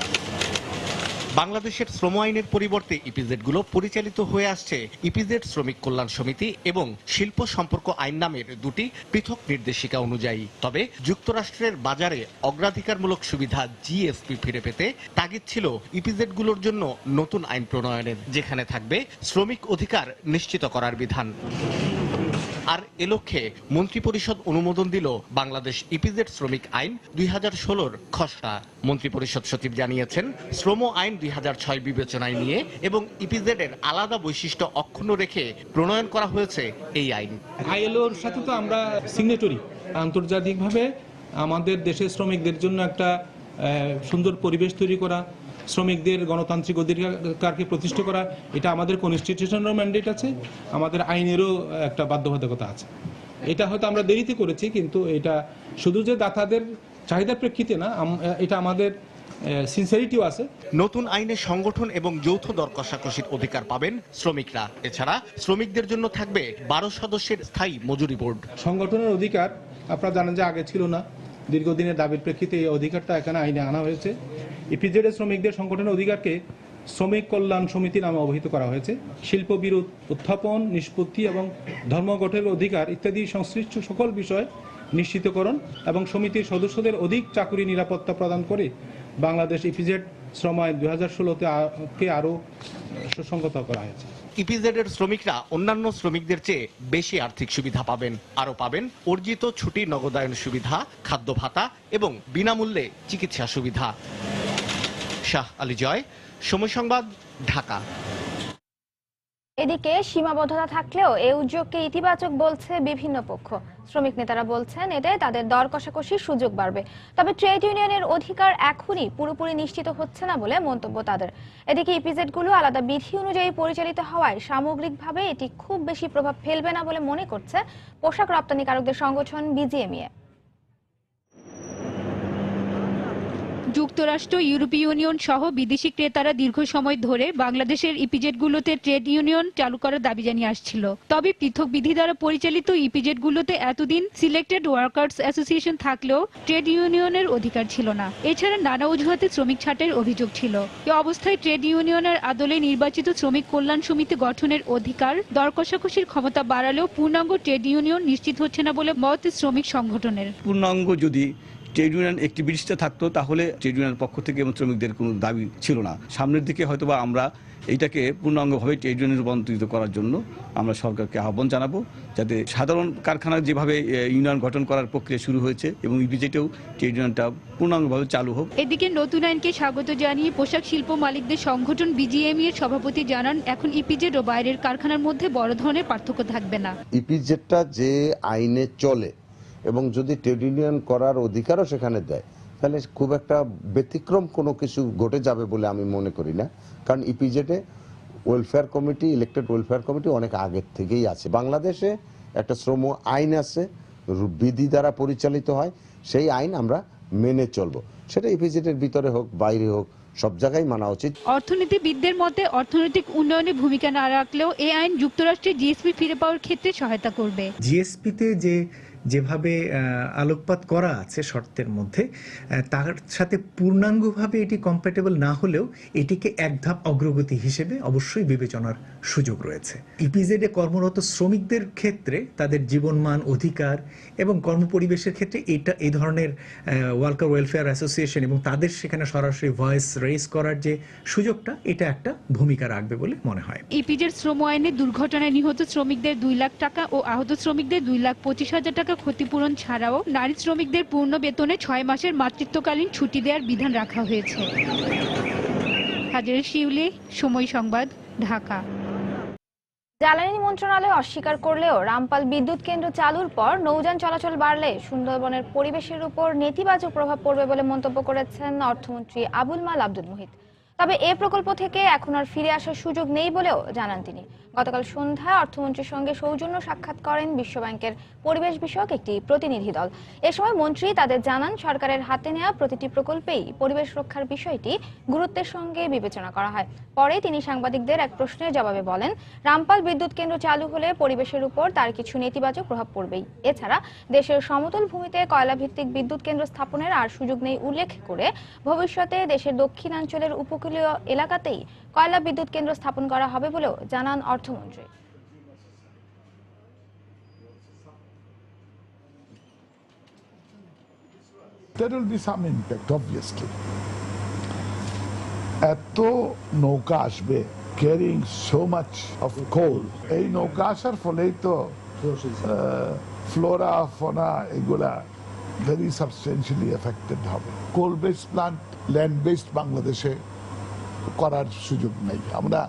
বাংলাদেশের শ্রম আইনের পরিবর্তে ইপিজেডগুলো পরিচালিত হয়ে আসছে ইপিজেড শ্রমিক কল্যাণ সমিতি এবং শিল্প সম্পর্ক আইন নামের দুটি পৃথক নির্দেশিকা অনুযায়ী। তবে যুক্তরাষ্ট্রের বাজারে অগ্রাধিকারমূলক সুবিধা জিএসপি ফিরে পেতে তাগিদ ছিল ইপিজেডগুলোর জন্য নতুন আইন প্রণয়নের, যেখানে থাকবে শ্রমিক অধিকার নিশ্চিত করার বিধান। আর এ লক্ষ্যে মন্ত্রিপরিষদ অনুমোদন দিল বাংলাদেশ ইপিজেড শ্রমিক আইন 2016 খসড়া। মন্ত্রিপরিষদ সচিব জানিয়েছেন, শ্রম আইন 2006 বিবেচনায় নিয়ে এবং ইপিজেড এর আলাদা বৈশিষ্ট্য অক্ষুণ্ণ রেখে প্রণয়ন করা হয়েছে এই আইন। আইএলওর সাথে তো আমরা সিগনেটরি, আন্তর্জাতিকভাবে আমাদের দেশের শ্রমিকদের জন্য একটা সুন্দর পরিবেশ তৈরি করা, শ্রমিকদের গণতান্ত্রিক অধিকারকে প্রতিষ্ঠা করা, এটা আমাদের কনস্টিটিউশনাল ম্যান্ডেট আছে, আমাদের আইনেরও একটা বাধ্যবাধকতা আছে। এটা হয়তো আমরা দেরিতে করেছি, কিন্তু এটা শুধু যে দাতাদের চাহিদার প্রেক্ষিতে না, এটা আমাদের সিনসিয়ারিটিও আছে। নতুন আইনে সংগঠন এবং যৌথ দর কষাকষির অধিকার পাবেন শ্রমিকরা। এছাড়া শ্রমিকদের জন্য থাকবে 12 সদস্যের স্থায়ী মজুরি বোর্ড। সংগঠনের অধিকার আপনারা জানেন যে আগে ছিল না, দীর্ঘদিনের দাবির প্রেক্ষিতে এই অধিকারটা এখানে আইনে আনা হয়েছে। ইপিজেডের শ্রমিকদের সংগঠনের অধিকারকে শ্রমিক কল্যাণ সমিতি নামে অভিহিত করা হয়েছে। শিল্প বিরোধ উত্থাপন, নিষ্পত্তি এবং ধর্মঘটের অধিকার ইত্যাদি সংশ্লিষ্ট সকল বিষয় নিশ্চিতকরণ এবং সমিতির সদস্যদের অধিক চাকরি নিরাপত্তা প্রদান করে বাংলাদেশ ইপিজেড শ্রম আইন 2016-কে আরও সুসংগত করা হয়েছে। ইপিজেড এর শ্রমিকরা অন্যান্য শ্রমিকদের চেয়ে বেশি আর্থিক সুবিধা পাবেন। আরও পাবেন অর্জিত ছুটি নগদায়ন সুবিধা, খাদ্য ভাতা এবং বিনামূল্যে চিকিৎসা সুবিধা। শাহ আলী জয়, সময় সংবাদ, ঢাকা। এদিকে সীমাবদ্ধতা থাকলেও এই উদ্যোগকে ইতিবাচক বলছে বিভিন্ন পক্ষ। শ্রমিক নেতারা বলছেন এতে তাদের দর কষাকষির সুযোগ বাড়বে, তবে ট্রেড ইউনিয়নের অধিকার এখনই পুরোপুরি নিশ্চিত হচ্ছে না বলে মন্তব্য তাদের। এদিকে ইপিজেডগুলো আলাদা বিধি অনুযায়ী পরিচালিত হওয়ায় সামগ্রিকভাবে এটি খুব বেশি প্রভাব ফেলবে না বলে মনে করছে পোশাক রপ্তানিকারকদের সংগঠন বিজিএমইএ। যুক্তরাষ্ট্র, ইউরোপীয় ইউনিয়ন সহ বিদেশি ক্রেতারা দীর্ঘ সময় ধরে বাংলাদেশের ইপিজেডগুলোতে ট্রেড ইউনিয়ন চালু করার দাবি জানিয়ে আসছিল। তবে পৃথক বিধি দ্বারা পরিচালিত ইপিজেডগুলোতে এতদিন সিলেক্টেড ওয়ার্কার্স অ্যাসোসিয়েশন থাকলেও ট্রেড ইউনিয়নের অধিকার ছিল না। এছাড়া নানা অজুহাতে শ্রমিক ছাঁটাইয়ের অভিযোগ ছিল। এ অবস্থায় ট্রেড ইউনিয়নের আদলে নির্বাচিত শ্রমিক কল্যাণ সমিতি গঠনের অধিকার, দর কষাকষির ক্ষমতা বাড়ালেও পূর্ণাঙ্গ ট্রেড ইউনিয়ন নিশ্চিত হচ্ছে না বলে মত শ্রমিক সংগঠনের। পূর্ণাঙ্গ যদি ট্রেড ইউনিয়ন অ্যাক্টিভিটিসটা থাকতো তাহলে ট্রেড ইউনিয়নের পক্ষ থেকে এবং শ্রমিকদের কোনো দাবি ছিল না। সামনের দিকে হয়তোবা আমরা এইটাকে পূর্ণাঙ্গভাবে ট্রেড ইউনিয়নে রূপান্তরিত করার জন্য আমরা সরকারকে আহ্বান জানাবো, যাতে সাধারণ কারখানা যেভাবে ইউনিয়ন গঠন করার প্রক্রিয়া শুরু হয়েছে এবং ইপিজেডেও ট্রেড ইউনিয়নটা পূর্ণাঙ্গভাবে চালু হোক। এদিকে নতুন আইনকে স্বাগত জানিয়ে পোশাক শিল্প মালিকদের সংগঠন বিজিএমইএর সভাপতি জানান, এখন ইপিজেড ও বাইরের কারখানার মধ্যে বড় ধরনের পার্থক্য থাকবে না। ইপিজেডটা যে আইনে চলে এবং যদি ট্রেড ইউনিয়ন করার অধিকারও সেখানে দেয়, তাহলে খুব একটা ব্যতিক্রম কোনো কিছু ঘটে যাবে বলে আমি মনে করি না। কারণ ইপিজেডে welfare committee, elected welfare committee অনেক আগের থেকেই আছে। বাংলাদেশে একটা শ্রম আইন আছে, বিধি দ্বারা পরিচালিত হয়, সেই আইন আমরা মেনে চলবো। সেটা ইপিজেডের ভিতরে হোক বাইরে হোক, সব জায়গায় মানা উচিত। অর্থনীতিবিদদের মতে অর্থনৈতিক উন্নয়নে ভূমিকা না রাখলেও এই আইন যুক্তরাষ্ট্রের জিএসপি ফিরে পাওয়ার ক্ষেত্রে সহায়তা করবে। জিএসপিতে যেভাবে আলোকপাত করা আছে শর্তের মধ্যে, তার সাথে পূর্ণাঙ্গভাবে এটি কম্প্যাটেবল না হলেও এটিকে এক ধাপ অগ্রগতি হিসেবে অবশ্যই বিবেচনার সুযোগ রয়েছে। ইপিজেডে কর্মরত শ্রমিকদের ক্ষেত্রে তাদের জীবনমান, অধিকার এবং কর্মপরিবেশের ক্ষেত্রে এই ধরনের ওয়ার্কার ওয়েলফেয়ার অ্যাসোসিয়েশন এবং তাদের সেখানে সরাসরি ভয়েস রেজ করার যে সুযোগটা, এটা একটা ভূমিকা রাখবে বলে মনে হয়। ইপিজেড শ্রম আইনে দুর্ঘটনায় নিহত শ্রমিকদের 2 লাখ টাকা ও আহত শ্রমিকদের 2,25,000 টাকা ক্ষতিপূরণ ছাড়াও নারী শ্রমিকদের পূর্ণ বেতনে 6 মাসের মাতৃত্বকালীন ছুটি দেওয়ার বিধান রাখা হয়েছে। হাজার শিউলি, সময় সংবাদ, ঢাকা। জ্বালানি মন্ত্রণালয় অস্বীকার করলেও রামপাল বিদ্যুৎ কেন্দ্র চালুর পর নৌযান চলাচল বাড়লে সুন্দরবনের পরিবেশের উপর নেতিবাচক প্রভাব পড়বে বলে মন্তব্য করেছেন অর্থমন্ত্রী আবুল মাল আব্দুল মুহিত। তবে এ প্রকল্প থেকে এখন আর ফিরে আসার সুযোগ নেই বলেও জানান তিনি। গতকাল সন্ধ্যায় অর্থমন্ত্রীর সঙ্গে সৌজন্য সাক্ষাৎ করেন বিশ্বব্যাংকের পরিবেশ বিষয়ক একটি প্রতিনিধি দল। এ সময় মন্ত্রী তাদের জানান, সরকারের হাতে নেওয়া প্রতিটি প্রকল্পেই পরিবেশ রক্ষার বিষয়টি গুরুত্বের সঙ্গে বিবেচনা করা হয়। পরে তিনি সাংবাদিকদের এক প্রশ্নের জবাবে বলেন, রামপাল বিদ্যুৎ কেন্দ্র চালু হলে পরিবেশের উপর তার কিছু নেতিবাচক প্রভাব পড়বেই। এছাড়া দেশের সমতল ভূমিতে কয়লা ভিত্তিক বিদ্যুৎ কেন্দ্র স্থাপনের আর সুযোগ নেই উল্লেখ করে ভবিষ্যতে দেশের দক্ষিণাঞ্চলের উপকূলীয় এলাকাতেই কয়লা বিদ্যুৎ কেন্দ্র স্থাপন করা হবে বলেও জানান অর্থমন্ত্রী। There will be some impact, obviously. এত নৌকা আসবে carrying so much of coal, এই নৌকা আসার ফলেই তো ফ্লোরা ফোনা এগুলা ভেরি সাবস্টেন্সিয়ালি এফেক্টেড হবে। কোল বেসড প্লান্ট ল্যান্ড বেসড বাংলাদেশে করার সুযোগ নেই। আমরা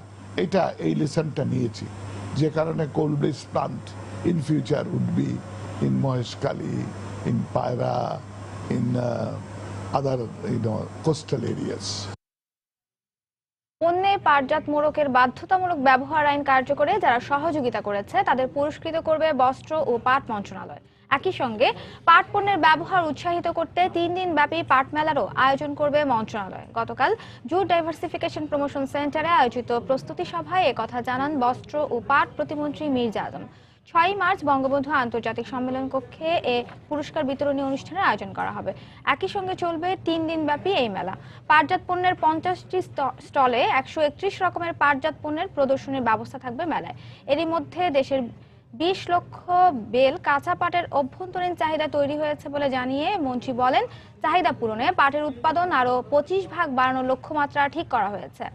এই লেসনটা নিয়েছি, যে কারণে coal based plant in future would be in Maheshkhali, in Payra, in other coastal areas. পণ্যে পাটজাত মোড়কের বাধ্যতামূলক ব্যবহার আইন কার্যকরে যারা সহযোগিতা করেছে তাদের পুরস্কৃত করবে বস্ত্র ও পাট মন্ত্রণালয়। একই সঙ্গে পাট পণ্যের ব্যবহার উৎসাহিত করতে 3 দিন ব্যাপী পাট মেলারও আয়োজন করবে মন্ত্রণালয়। গতকাল জুট ডাইভার্সিফিকেশন প্রমোশন সেন্টারে আয়োজিত প্রস্তুতি সভায় একথা জানান বস্ত্র ও পাট প্রতিমন্ত্রী মির্জা আলম। 6 মার্চ বঙ্গবন্ধু আন্তর্জাতিক সম্মেলন কক্ষে এ পুরস্কার বিতরণী অনুষ্ঠানের আয়োজন করা হবে। একই সঙ্গে চলবে 3 দিন ব্যাপী এই মেলা। পাটজাত পণ্যের 50টি স্টলে 131 রকমের পাটজাত পণ্যের প্রদর্শনীর ব্যবস্থা থাকবে মেলায়। এরই মধ্যে দেশের 20 লক্ষ বেল কাঁচা পাটের অভ্যন্তরীণ চাহিদা তৈরি হয়েছে বলে জানিয়ে মন্ত্রী বলেন, চাহিদা পূরণে পাটের উৎপাদন আরও 25 ভাগ বাড়ানোর লক্ষ্যমাত্রা ঠিক করা হয়েছে।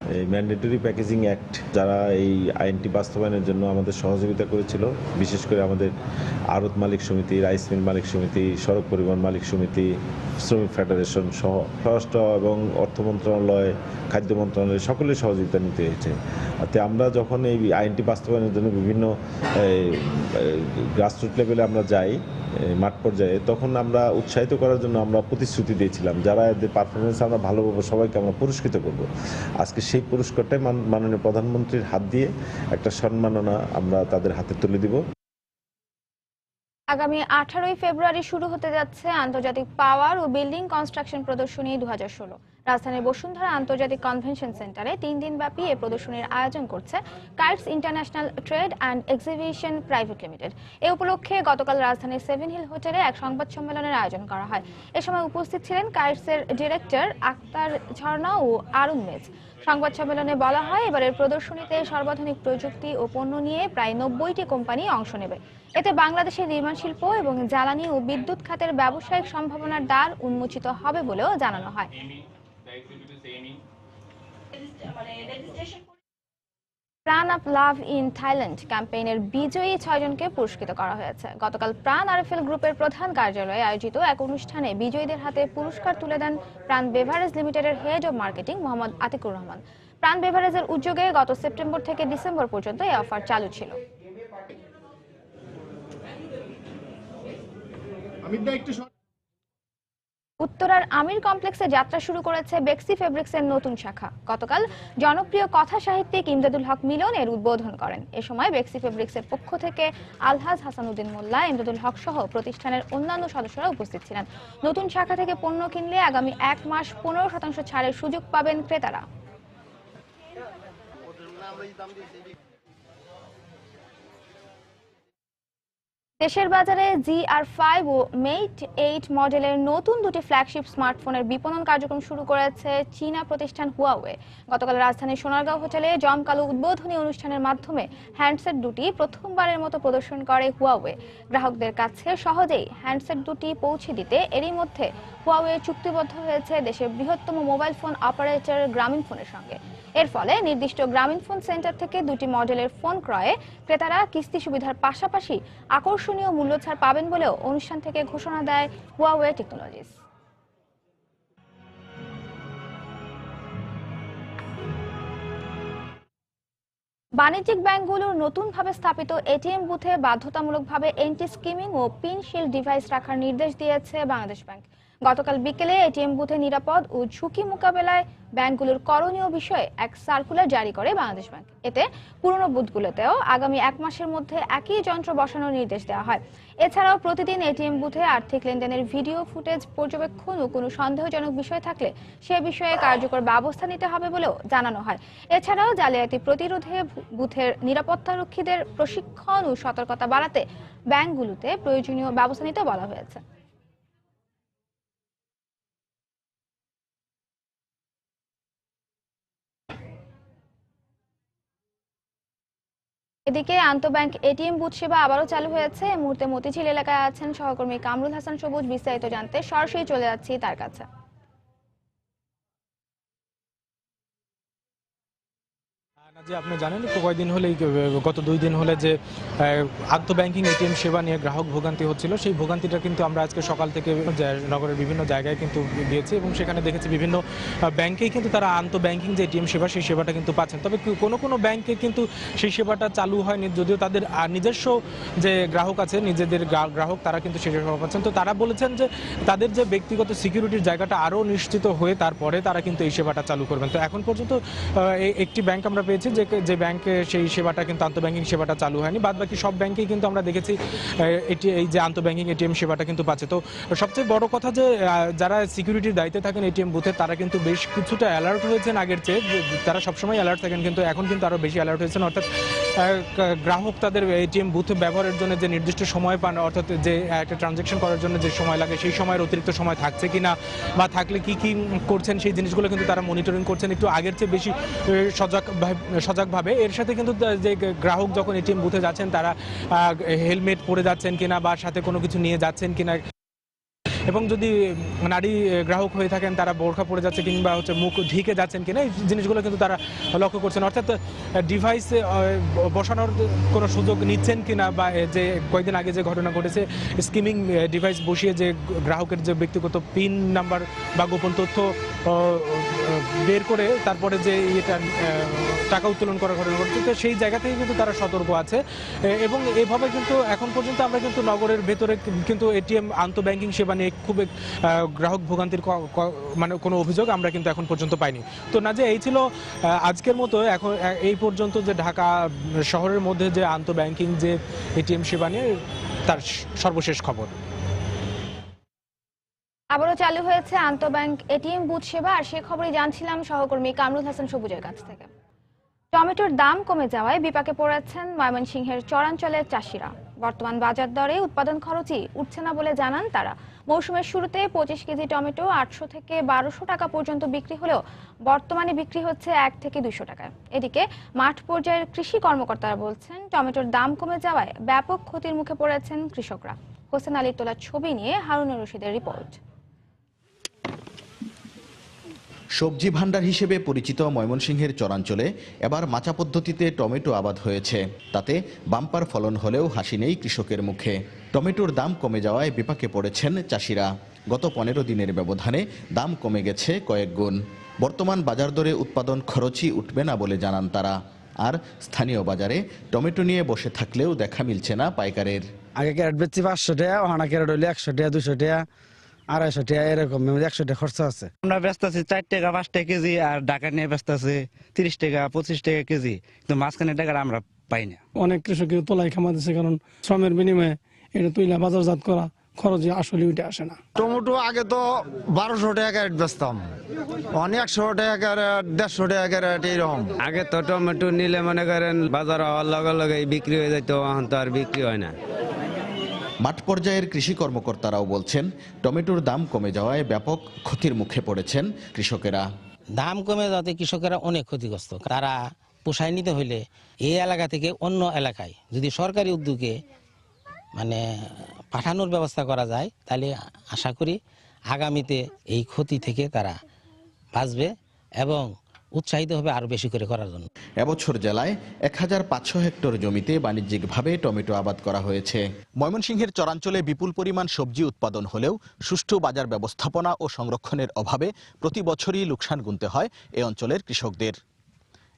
এই ম্যান্ডেটরি প্যাকেজিং অ্যাক্ট যারা এই আইনটি বাস্তবায়নের জন্য আমাদের সহযোগিতা করেছিল, বিশেষ করে আমাদের আড়ত মালিক সমিতি, রাইস মিল মালিক সমিতি, সড়ক পরিবহন মালিক সমিতি, শ্রমিক ফেডারেশন সহ স্বরাষ্ট্র এবং অর্থ মন্ত্রণালয়, খাদ্য মন্ত্রণালয় সকলের সহযোগিতা নিতে হয়েছে। তাতে আমরা যখন এই আইনটি বাস্তবায়নের জন্য বিভিন্ন গ্রাসরুট লেভেলে আমরা যাই, মাঠ পর্যায়ে, তখন আমরা উৎসাহিত করার জন্য আমরা প্রতিশ্রুতি দিয়েছিলাম যারা এদের পারফরমেন্স আমরা ভালোভাবে সবাইকে আমরা পুরস্কৃত করব। আজকে সেই পুরস্কারটাই মাননীয় প্রধানমন্ত্রীর হাত দিয়ে একটা সম্মাননা আমরা তাদের হাতে তুলে দিব। আগামী 18 ফেব্রুয়ারি শুরু হতে যাচ্ছে আন্তর্জাতিক পাওয়ার ও বিল্ডিং কনস্ট্রাকশন প্রদর্শনী 2016। রাজধানীর বসুন্ধরা আন্তর্জাতিক কনভেনশন সেন্টারে 3 দিন ব্যাপী এই প্রদর্শনীর আয়োজন করছে Kites International Trade and Exhibition Private Limited. এ উপলক্ষে গতকাল রাজধানীর 7 হিল হোটেলে এক সংবাদ সম্মেলনের আয়োজন করা হয়। এ সময় উপস্থিত ছিলেন কাইটসের ডিরেক্টর আক্তার ঝর্ণা ও আরুন মেজ। সংবাদ সম্মেলনে বলা হয়, এবারের প্রদর্শনীতে সর্বাধুনিক প্রযুক্তি ও পণ্য নিয়ে প্রায় 90টি কোম্পানি অংশ নেবে। এতে বাংলাদেশের নির্মাণ শিল্প এবং জ্বালানি ও বিদ্যুৎ খাতের ব্যবসায়িক সম্ভাবনার দ্বার উন্মোচিত হবে বলেও জানানো হয়। প্রাণ অফ লাভ ইন থাইল্যান্ড ক্যাম্পেইনের বিজয়ী 6 জনকে পুরস্কৃত করা হয়েছে। গতকাল প্রাণ আরএফএল গ্রুপের প্রধান কার্যালয়ে আয়োজিত এক অনুষ্ঠানে বিজয়ীদের হাতে পুরস্কার তুলে দেন প্রাণ বেভারেজ লিমিটেডের head of marketing Mohammad Atikur Rahman. Pran বেভারেজের উদ্যোগে গত সেপ্টেম্বর থেকে ডিসেম্বর পর্যন্ত এই অফার চালু ছিল। উত্তরার আমির কমপ্লেক্সে যাত্রা শুরু করেছে বেক্সি ফেব্রিক্সের নতুন শাখা। গতকাল জনপ্রিয় কথা সাহিত্যিক ইমদাদুল হক মিলন এর উদ্বোধন করেন। এ সময় বেক্সি ফেব্রিক্সের পক্ষ থেকে আলহাজ হাসানুদ্দিন মোল্লা, ইমদাদুল হক সহ প্রতিষ্ঠানের অন্যান্য সদস্যরা উপস্থিত ছিলেন। নতুন শাখা থেকে পণ্য কিনলে আগামী 1 মাস 15% ছাড়ের সুযোগ পাবেন ক্রেতারা। দেশের বাজারে GR5 ও মেট 8 মডেলের নতুন দুটি ফ্ল্যাগশিপ স্মার্টফোনের বিপণন কার্যক্রম শুরু করেছে চীনা প্রতিষ্ঠান হুয়াওয়ে। গতকাল রাজধানীর সোনারগাঁও হোটেলে জমকালো উদ্বোধনী অনুষ্ঠানের মাধ্যমে হ্যান্ডসেট দুটি প্রথমবারের মতো প্রদর্শন করে হুয়াওয়ে। গ্রাহকদের কাছে সহজেই হ্যান্ডসেট দুটি পৌঁছে দিতে এরই মধ্যে হুয়াওয়ে চুক্তিবদ্ধ হয়েছে দেশের বৃহত্তম মোবাইল ফোন অপারেটর গ্রামীণফোনের সঙ্গে। এর ফলে নির্দিষ্ট গ্রামীণফোন সেন্টার থেকে দুটি মডেলের ফোন ক্রয়ে ক্রেতারা কিস্তি সুবিধার পাশাপাশি আকর্ষণীয় মূল্যছাড় পাবেন বলেও অনুষ্ঠান থেকে ঘোষণা দেয় হুয়াওয়ে টেকনোলজিস। বাণিজ্যিক ব্যাংকগুলোর নতুনভাবে স্থাপিত এটিএম বুথে বাধ্যতামূলকভাবে এন্টি স্কিমিং ও পিন শিল্ড ডিভাইস রাখার নির্দেশ দিয়েছে বাংলাদেশ ব্যাংক। গতকাল বিকেলে এটিএম বুথে নিরাপদ ও ঝুঁকি মোকাবেলায় ব্যাংকগুলোর করণীয় বিষয়ে এক সার্কুলার জারি করে বাংলাদেশ ব্যাংক। এতে পুরনো বুথগুলোতেও আগামী 1 মাসের মধ্যে একই যন্ত্র বসানোর নির্দেশ দেওয়া হয়। এছাড়াও প্রতিদিন এটিএম বুথে আর্থিক লেনদেনের ভিডিও ফুটেজ পর্যবেক্ষণ ও কোনো সন্দেহজনক বিষয় থাকলে সে বিষয়ে কার্যকর ব্যবস্থা নিতে হবে বলেও জানানো হয়। এছাড়াও জালিয়াতি প্রতিরোধে বুথের নিরাপত্তারক্ষীদের প্রশিক্ষণ ও সতর্কতা বাড়াতে ব্যাংকগুলোতে প্রয়োজনীয় ব্যবস্থা নিতে বলা হয়েছে। এদিকে আন্তঃব্যাংক এটিএম বুথ সেবা আবারও চালু হয়েছে। এই মুহূর্তে মতিঝিল এলাকায় আছেন সহকর্মী কামরুল হাসান সবুজ। বিস্তারিত জানতে সরাসরি চলে যাচ্ছি তার কাছে। যে আপনি জানেন কয়েকদিন হলে গত 2 দিন হলে যে আন্তঃব্যাংকিং এটিএম সেবা নিয়ে গ্রাহক ভোগান্তি হচ্ছিল, সেই ভোগান্তিটা কিন্তু আমরা আজকে সকাল থেকে নগরের বিভিন্ন জায়গায় কিন্তু গিয়েছি এবং সেখানে দেখেছি বিভিন্ন ব্যাংকেই কিন্তু তারা আন্তঃব্যাংকিং যে এটিএম সেবা সেই সেবাটা কিন্তু পাচ্ছেন। তবে কোনো কোনো ব্যাংকে কিন্তু সেই সেবাটা চালু হয়নি, যদিও তাদের নিজস্ব যে গ্রাহক আছে, নিজেদের গ্রাহক, তারা কিন্তু সেই সেবা পাচ্ছেন। তো তারা বলেছেন যে তাদের যে ব্যক্তিগত সিকিউরিটির জায়গাটা আরও নিশ্চিত হয়ে তারপরে তারা কিন্তু এই সেবাটা চালু করবেন। তো এখন পর্যন্ত একটি ব্যাংক আমরা পেয়েছি যে ব্যাংকে সেই সেবাটা কিন্তু আন্তঃব্যাংকিং সেবাটা চালু হয়নি, বাদ বাকি সব ব্যাংকেই কিন্তু আমরা দেখেছি এই যে আন্তঃব্যাংকিং এটিএম সেবাটা কিন্তু পাচ্ছে। তো সবচেয়ে বড় কথা যে যারা সিকিউরিটির দায়িত্বে থাকেন এটিএম বুথে তারা কিন্তু বেশ কিছুটা অ্যালার্ট হয়েছেন আগের চেয়ে। তারা সবসময় অ্যালার্ট থাকেন, কিন্তু এখন কিন্তু আরও বেশি অ্যালার্ট হয়েছেন। অর্থাৎ গ্রাহক তাদের এটিএম বুথ ব্যবহারের জন্য যে নির্দিষ্ট সময় পান, অর্থাৎ যে একটা ট্রানজ্যাকশন করার জন্য যে সময় লাগে সেই সময়ের অতিরিক্ত সময় থাকছে কিনা বা থাকলে কি কি করছেন সেই জিনিসগুলো কিন্তু তারা মনিটরিং করছেন একটু আগের চেয়ে বেশি সজাগভাবে। এর সাথে কিন্তু যে গ্রাহক যখন এটিএম বুথে যাচ্ছেন তারা হেলমেট পরে যাচ্ছেন কিনা বা সাথে কোনো কিছু নিয়ে যাচ্ছেন কিনা, এবং যদি নারী গ্রাহক হয়ে থাকেন তারা বোরখা পরে যাচ্ছে কিংবা মুখ ঢেকে যাচ্ছেন কিনা, এই জিনিসগুলো কিন্তু তারা লক্ষ্য করছেন। অর্থাৎ ডিভাইস বসানোর কোনো সুযোগ নিচ্ছেন কিনা, বা যে কয়েকদিন আগে যে ঘটনা ঘটেছে স্কিমিং ডিভাইস বসিয়ে যে গ্রাহকের যে ব্যক্তিগত পিন নাম্বার বা গোপন তথ্য বের করে তারপরে যে টাকা উত্তোলন করার ঘটনা ঘটছে, তো সেই জায়গা থেকে কিন্তু তারা সতর্ক আছে। এবং এভাবে কিন্তু এখন পর্যন্ত আমরা কিন্তু নগরের ভেতরে কিন্তু এটিএম আন্তঃব্যাংকিং সেবা নিয়ে খুব গ্রাহক ভোগান্তির মানে কোনো অভিযোগ আমরা কিন্তু এখন পর্যন্ত পাইনি। তো না যে এই ছিল আজকের মতো এখন এই পর্যন্ত যে ঢাকা শহরের মধ্যে যে আন্তঃব্যাংকিং যে এটিএম সেবা নিয়ে তার সর্বশেষ খবর। আবারও চালু হয়েছে আন্তঃব্যাংক এটিএম বুথ সেবা, আর সে খবরই জানছিলাম সহকর্মী কামরুল হাসান সবুজের কাছ থেকে। টমেটোর দাম কমে যাওয়ায় বিপাকে পড়েছেন ময়মনসিংহের চরাঞ্চলের চাষিরা। বর্তমান বাজার দরে উৎপাদন খরচই উঠছে না বলে জানান তারা। মৌসুমের শুরুতে 25 কেজি টমেটো 800 থেকে 1200 টাকা পর্যন্ত বিক্রি হলেও বর্তমানে বিক্রি হচ্ছে 1 থেকে 200 টাকায়। এদিকে মাঠ পর্যায়ের কৃষি কর্মকর্তারা বলছেন টমেটোর দাম কমে যাওয়ায় ব্যাপক ক্ষতির মুখে পড়েছেন কৃষকরা। হোসেন আলীর তোলা ছবি নিয়ে হারুনুর রশিদের রিপোর্ট। সবজি ভান্ডার হিসেবে পরিচিত ময়মনসিংহের চরাঞ্চলে এবার মাচা পদ্ধতিতে টমেটো আবাদ হয়েছে। তাতে বাম্পার ফলন হলেও হাসি নেই কৃষকের মুখে। টমেটোর দাম কমে যাওয়ায় বিপাকে পড়েছেন চাষিরা। গত 15 দিনের ব্যবধানে দাম কমে গেছে কয়েক গুণ। বর্তমান বাজার দরে উৎপাদন খরচই উঠবে না বলে জানান তারা। আর স্থানীয় বাজারে টমেটো নিয়ে বসে থাকলেও দেখা মিলছে না পাইকারের। আগে ক্যারেট বেচছি 500 টাকা, ওখানে ক্যারেট হলে 100 টাকা, 200 টাকা, 250 টাকা, এরকম 100 টাকা খরচ আছে। আমরা ব্যস্ত আছি 4 টাকা 5 টাকা কেজি, আর ঢাকা নিয়ে ব্যস্ত আছে 30 টাকা 25 টাকা কেজি, কিন্তু মাঝখানে টাকাটা আমরা পাই না। অনেক কৃষকের তোলাই খামা দিচ্ছে, কারণ শ্রমের বিনিময়ে এটা তুইলা বাজারজাত করা খরচে আসলে উঠে আসে না। টমেটো আগে তো 1200 টাকা ক্যারেট বেচতাম, অনেক 100 টাকা ক্যারেট, 150 টাকা ক্যারেট এরকম। আগে তো টমেটো নিলে মনে করেন বাজার হওয়ার লগে লগে বিক্রি হয়ে যেত, এখন তো আর বিক্রি হয় না। মাঠ পর্যায়ের কৃষি কর্মকর্তারাও বলছেন টমেটোর দাম কমে যাওয়ায় ব্যাপক ক্ষতির মুখে পড়েছেন কৃষকেরা। দাম কমে যাওয়াতে কৃষকেরা অনেক ক্ষতিগ্রস্ত। তারা পোষায় নিতে হইলে এই এলাকা থেকে অন্য এলাকায় যদি সরকারি উদ্যোগে মানে পাঠানোর ব্যবস্থা করা যায়, তাহলে আশা করি আগামীতে এই ক্ষতি থেকে তারা বাঁচবে এবং উৎসাহিত হবে আরো বেশি করে করার জন্য। এবছর জেলায় 1500 হেক্টর জমিতে বাণিজ্যিকভাবে টমেটো আবাদ করা হয়েছে। ময়মনসিংহের চরাঞ্চলে বিপুল পরিমাণ সবজি উৎপাদন হলেও সুষ্ঠু বাজার ব্যবস্থাপনা ও সংরক্ষণের অভাবে প্রতি বছরই লোকসান গুনতে হয় এ অঞ্চলের কৃষকদের।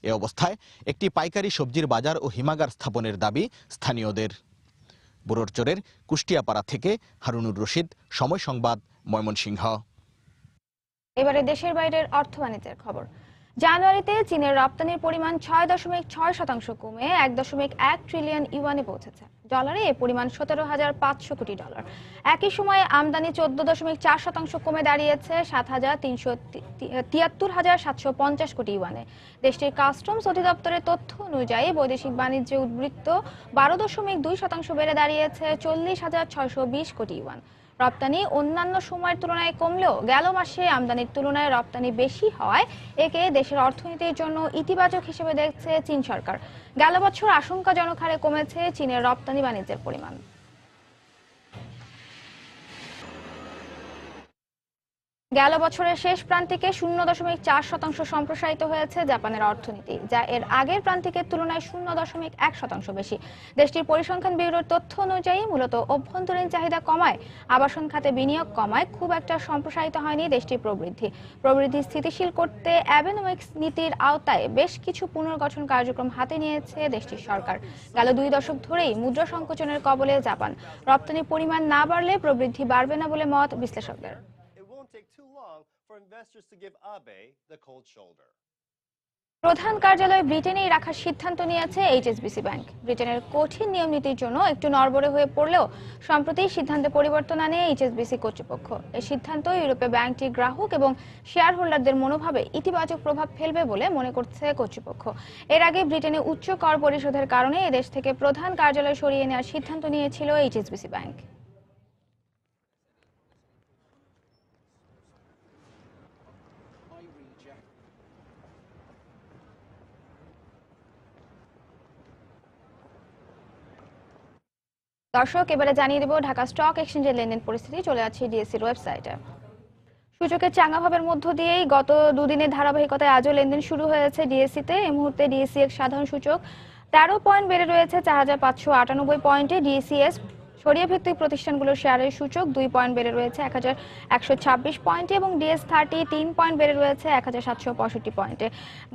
এ অবস্থায় একটি পাইকারি সবজির বাজার ও হিমাগার স্থাপনের দাবি স্থানীয়দের। বুড়োরচরের কুষ্টিয়াপাড়া থেকে হারুনুর রশিদ, সময় সংবাদ, ময়মনসিংহ। এবারে দেশের বাইরের অর্থ বাণিজ্যের খবর। জানুয়ারিতে চীনের রপ্তানির পরিমাণ 6.6% কমে 1.1 ট্রিলিয়ন ইউয়ানে পৌঁছেছে। ডলারে এ পরিমাণ 17,500 কোটি ডলার। একই সময়ে আমদানি 14.4% কমে দাঁড়িয়েছে 7,73,750 কোটি ইউয়ানে। দেশটির কাস্টমস অধিদপ্তরের তথ্য অনুযায়ী বৈদেশিক বাণিজ্যে উদ্বৃত্ত 12.2% বেড়ে দাঁড়িয়েছে 40,620 কোটি ইউয়ান। রপ্তানি অন্যান্য সময়ের তুলনায় কমলেও গেল মাসে আমদানির তুলনায় রপ্তানি বেশি হওয়ায় একে দেশের অর্থনীতির জন্য ইতিবাচক হিসেবে দেখছে চীন সরকার। গেল বছর আশঙ্কাজনক হারে কমেছে চীনের রপ্তানি বাণিজ্যের পরিমাণ। গেল বছরের শেষ প্রান্তিকে 0.4% সম্প্রসারিত হয়েছে জাপানের অর্থনীতি, যা এর আগের প্রান্তিকের তুলনায় 0.1% বেশি। দেশটির পরিসংখ্যান ব্যুরোর তথ্য অনুযায়ী মূলত অভ্যন্তরীণ চাহিদা কমায়, আবাসন খাতে বিনিয়োগ কমায় খুব একটা সম্প্রসারিত হয়নি দেশটির প্রবৃদ্ধি। প্রবৃদ্ধি স্থিতিশীল করতে অ্যাবেনোমিক্স নীতির আওতায় বেশ কিছু পুনর্গঠন কার্যক্রম হাতে নিয়েছে দেশটির সরকার। গেল 2 দশক ধরেই মুদ্রা সংকোচনের কবলে জাপান। রপ্তানির পরিমাণ না বাড়লে প্রবৃদ্ধি বাড়বে না বলে মত বিশ্লেষকদের। Take too long for investors to give Abe the cold shoulder. প্রধান কার্যালয় ব্রিটেনেই রাখার সিদ্ধান্ত নিয়েছে এইচএসবিসি ব্যাংক। ব্রিটেনের কঠিন নিয়ম নীতির জন্য একটু নড়বড়ে হয়ে পড়লেও সম্প্রতি সিদ্ধান্তে পরিবর্তন আনে এইচএসবিসি কর্তৃপক্ষ। এই সিদ্ধান্ত ইউরোপে ব্যাংকটির গ্রাহক এবং শেয়ার হোল্ডারদের মনোভাবে ইতিবাচক প্রভাব ফেলবে বলে মনে করছে কর্তৃপক্ষ। এর আগে ব্রিটেনে উচ্চ কর পরিশোধের কারণে এদেশ থেকে প্রধান কার্যালয় সরিয়ে নেওয়ার সিদ্ধান্ত নিয়েছিল এইচএসবিসি ব্যাংক। দর্শক, এবারে জানিয়ে দেব ঢাকা স্টক এক্সচেঞ্জের লেনদেন পরিস্থিতি। চলে যাচ্ছে ডিএসসির ওয়েবসাইটে। সূচকের চাঙ্গা ভাবের মধ্য দিয়েই গত দুদিনের ধারাবাহিকতায় আজও লেনদেন শুরু হয়েছে ডিএসসিতে। এই মুহূর্তে ডিএসসি এর সাধারণ সূচক 13 পয়েন্ট বেড়ে রয়েছে 4598 পয়েন্টে। ডিএসসিএস সরিয়ে ভিত্তিক প্রতিষ্ঠানগুলোর শেয়ারের সূচক 2 পয়েন্ট বেড়ে রয়েছে 1126 পয়েন্টে এবং ডিএস30 3 পয়েন্ট বেড়ে রয়েছে 1765 পয়েন্টে।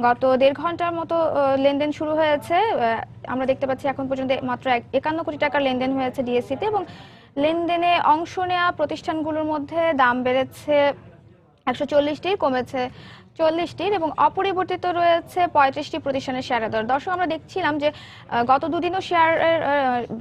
গত দেড় ঘন্টার মতো লেনদেন শুরু হয়েছে। আমরা দেখতে পাচ্ছি এখন পর্যন্ত মাত্র 51 কোটি টাকার লেনদেন হয়েছে ডিএসসিতে এবং লেনদেনে অংশ নেওয়া প্রতিষ্ঠানগুলোর মধ্যে দাম বেড়েছে 140টি, কমেছে 40টির এবং অপরিবর্তিত রয়েছে 35টি প্রতিষ্ঠানের শেয়ারের দর। দর্শক, আমরা দেখছিলাম যে গত দুদিনও শেয়ারের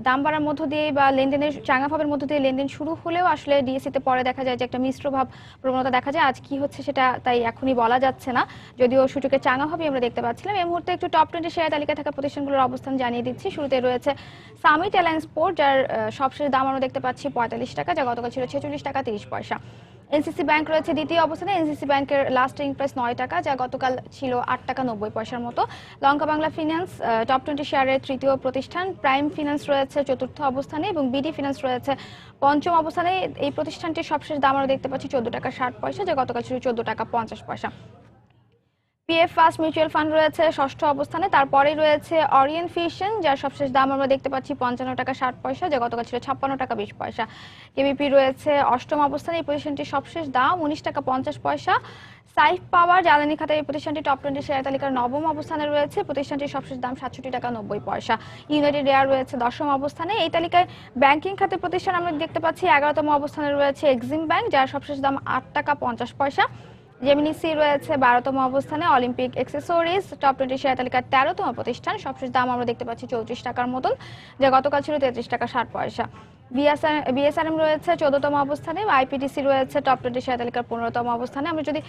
দাম বাড়ার মধ্য দিয়ে বা লেনদেনের চাঙ্গা ভাবের মধ্য দিয়ে লেনদেন শুরু হলেও আসলে ডিএসসিতে পরে দেখা যায় যে একটা মিশ্র ভাব প্রবণতা দেখা যায়। আজ কি হচ্ছে সেটা তাই এখনই বলা যাচ্ছে না, যদিও সূচকের চাঙ্গা ভাবে আমরা দেখতে পাচ্ছিলাম। এই মুহূর্তে একটু টপ 20 শেয়ার তালিকায় থাকা প্রতিষ্ঠানগুলোর অবস্থান জানিয়ে দিচ্ছি। শুরুতে রয়েছে সামিট অ্যালায়েন্স পোর্ট, যার সবশেষ দাম আমরা দেখতে পাচ্ছি 45 টাকা, যা গতকাল ছিল 46 টাকা 30 পয়সা। এনসিসি ব্যাংক রয়েছে দ্বিতীয় অবস্থানে। এনসিসি ব্যাংকের লাস্ট ট্রেডিং প্রাইস 9 টাকা, যা গতকাল ছিল 8 টাকা 90 পয়সার মতো। লঙ্কা বাংলা ফিন্যান্স টপ 20 শেয়ারের তৃতীয় প্রতিষ্ঠান। প্রাইম ফিন্যান্স রয়েছে চতুর্থ অবস্থানে এবং বিডি ফিন্যান্স রয়েছে পঞ্চম অবস্থানে। এই প্রতিষ্ঠানটির সবশেষ দাম আমরা দেখতে পাচ্ছি 14 টাকা 60 পয়সা, যা গতকাল ছিল 14 টাকা 50 পয়সা। পিএফ ফার্স্ট মিউচুয়াল ফান্ড রয়েছে ষষ্ঠ অবস্থানে। তারপরেই রয়েছে অরিয়েন্ট ফিশন, যার সবশেষ দাম আমরা দেখতে পাচ্ছি 55 টাকা 60 পয়সা, যা গতকাল ছিল 56 টাকা 20 পয়সা। কেবিপি রয়েছে অষ্টম অবস্থানে। এই প্রতিষ্ঠানটির সবশেষ দাম 19 টাকা 50 পয়সা। সাইফ পাওয়ার জ্বালানি খাতে এই প্রতিষ্ঠানটি টপ 20 শেয়ার তালিকার নবম অবস্থানে রয়েছে। প্রতিষ্ঠানটির সবশেষ দাম 67 টাকা 90 পয়সা। ইউনাইটেড এয়ার রয়েছে 10ম অবস্থানে। এই তালিকায় ব্যাংকিং খাতের প্রতিষ্ঠান আমরা দেখতে পাচ্ছি 11তম অবস্থানে রয়েছে এক্সিম ব্যাংক, যার সবশেষ দাম 8 টাকা 50 পয়সা। জেমিনি সি রয়েছে 12তম অবস্থানে। অলিম্পিক অ্যাক্সেসরিজ টপ 20 শেয়ার তালিকার 13তম প্রতিষ্ঠান। সবশেষ দাম আমরা দেখতে পাচ্ছি 34 টাকার মতন, যা গতকাল ছিল 33 টাকা 60 পয়সা। বিএসআরএম রয়েছে 14তম অবস্থানে। আইপিডিসি রয়েছে টপ 20 শেয়ার তালিকার 15তম অবস্থানে। আমরা যদি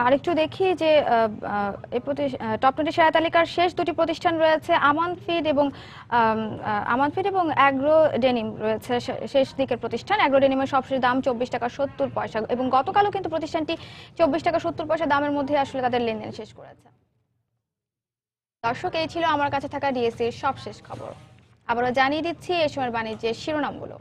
আরেকটু দেখি যে টপ 20 শেয়ার তালিকার শেষ দুটি প্রতিষ্ঠান রয়েছে আমান ফিড এবং অ্যাগ্রো ডেনিম রয়েছে শেষ দিকের প্রতিষ্ঠান। অ্যাগ্রো ডেনিমের সবশেষ দাম 24 টাকা 70 পয়সা এবং গতকালও কিন্তু প্রতিষ্ঠানটি 24 টাকা 70 পয়সা দামের মধ্যে আসলে তাদের লেনদেন শেষ করেছে। দর্শক, এই ছিল আমার কাছে থাকা ডিএসসির সবশেষ খবর। আবারও জানিয়ে দিচ্ছি এই সময়ের বাণিজ্যের শিরোনামগুলো।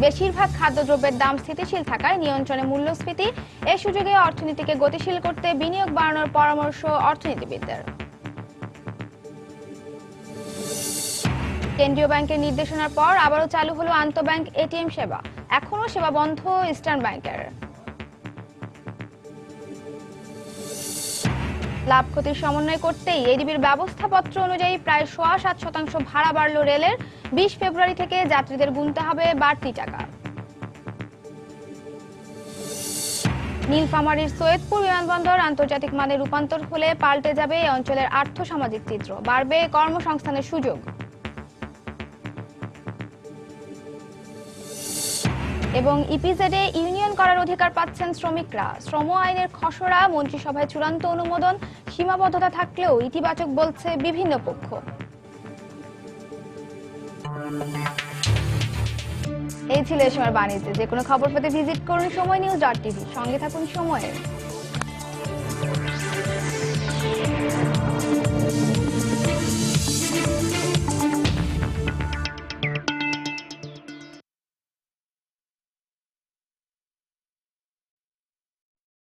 বেশিরভাগ খাদ্যদ্রব্যের দাম স্থিতিশীল থাকায় নিয়ন্ত্রণে মূল্যস্ফীতি। এই সুযোগে অর্থনীতিকে গতিশীল করতে বিনিয়োগ বাড়ানোর পরামর্শ অর্থনীতিবিদদের। কেন্দ্রীয় ব্যাংকের নির্দেশনার পর আবারও চালু হলো আন্তঃব্যাংক এটিএম সেবা। এখনও সেবা বন্ধ ইস্টার্ন ব্যাংকের। লাভ ক্ষতির সমন্বয় করতেই এডিবির ব্যবস্থাপত্র অনুযায়ী প্রায় 7.25% ভাড়া বাড়ল রেলের। 20 ফেব্রুয়ারি থেকে যাত্রীদের গুনতে হবে বাড়তি টাকা। নীলফামারীর সৈয়দপুর বিমানবন্দর আন্তর্জাতিক মানে রূপান্তর হলে পাল্টে যাবে এই অঞ্চলের আর্থসামাজিক চিত্র, বাড়বে কর্মসংস্থানের সুযোগ। এবং ইপিজেডে ইউনিয়ন করার অধিকার পাচ্ছেন শ্রমিকরা। শ্রম আইনের খসড়া মন্ত্রিসভায় চূড়ান্ত অনুমোদন। সীমাবদ্ধতা থাকলেও ইতিবাচক বলছে বিভিন্ন পক্ষ। এই ছিল এই সময়ের বাণিজ্য। যে কোনো খবর পেতে ভিজিট করুন সময় নিউজ.tv। সঙ্গে থাকুন সময়ের।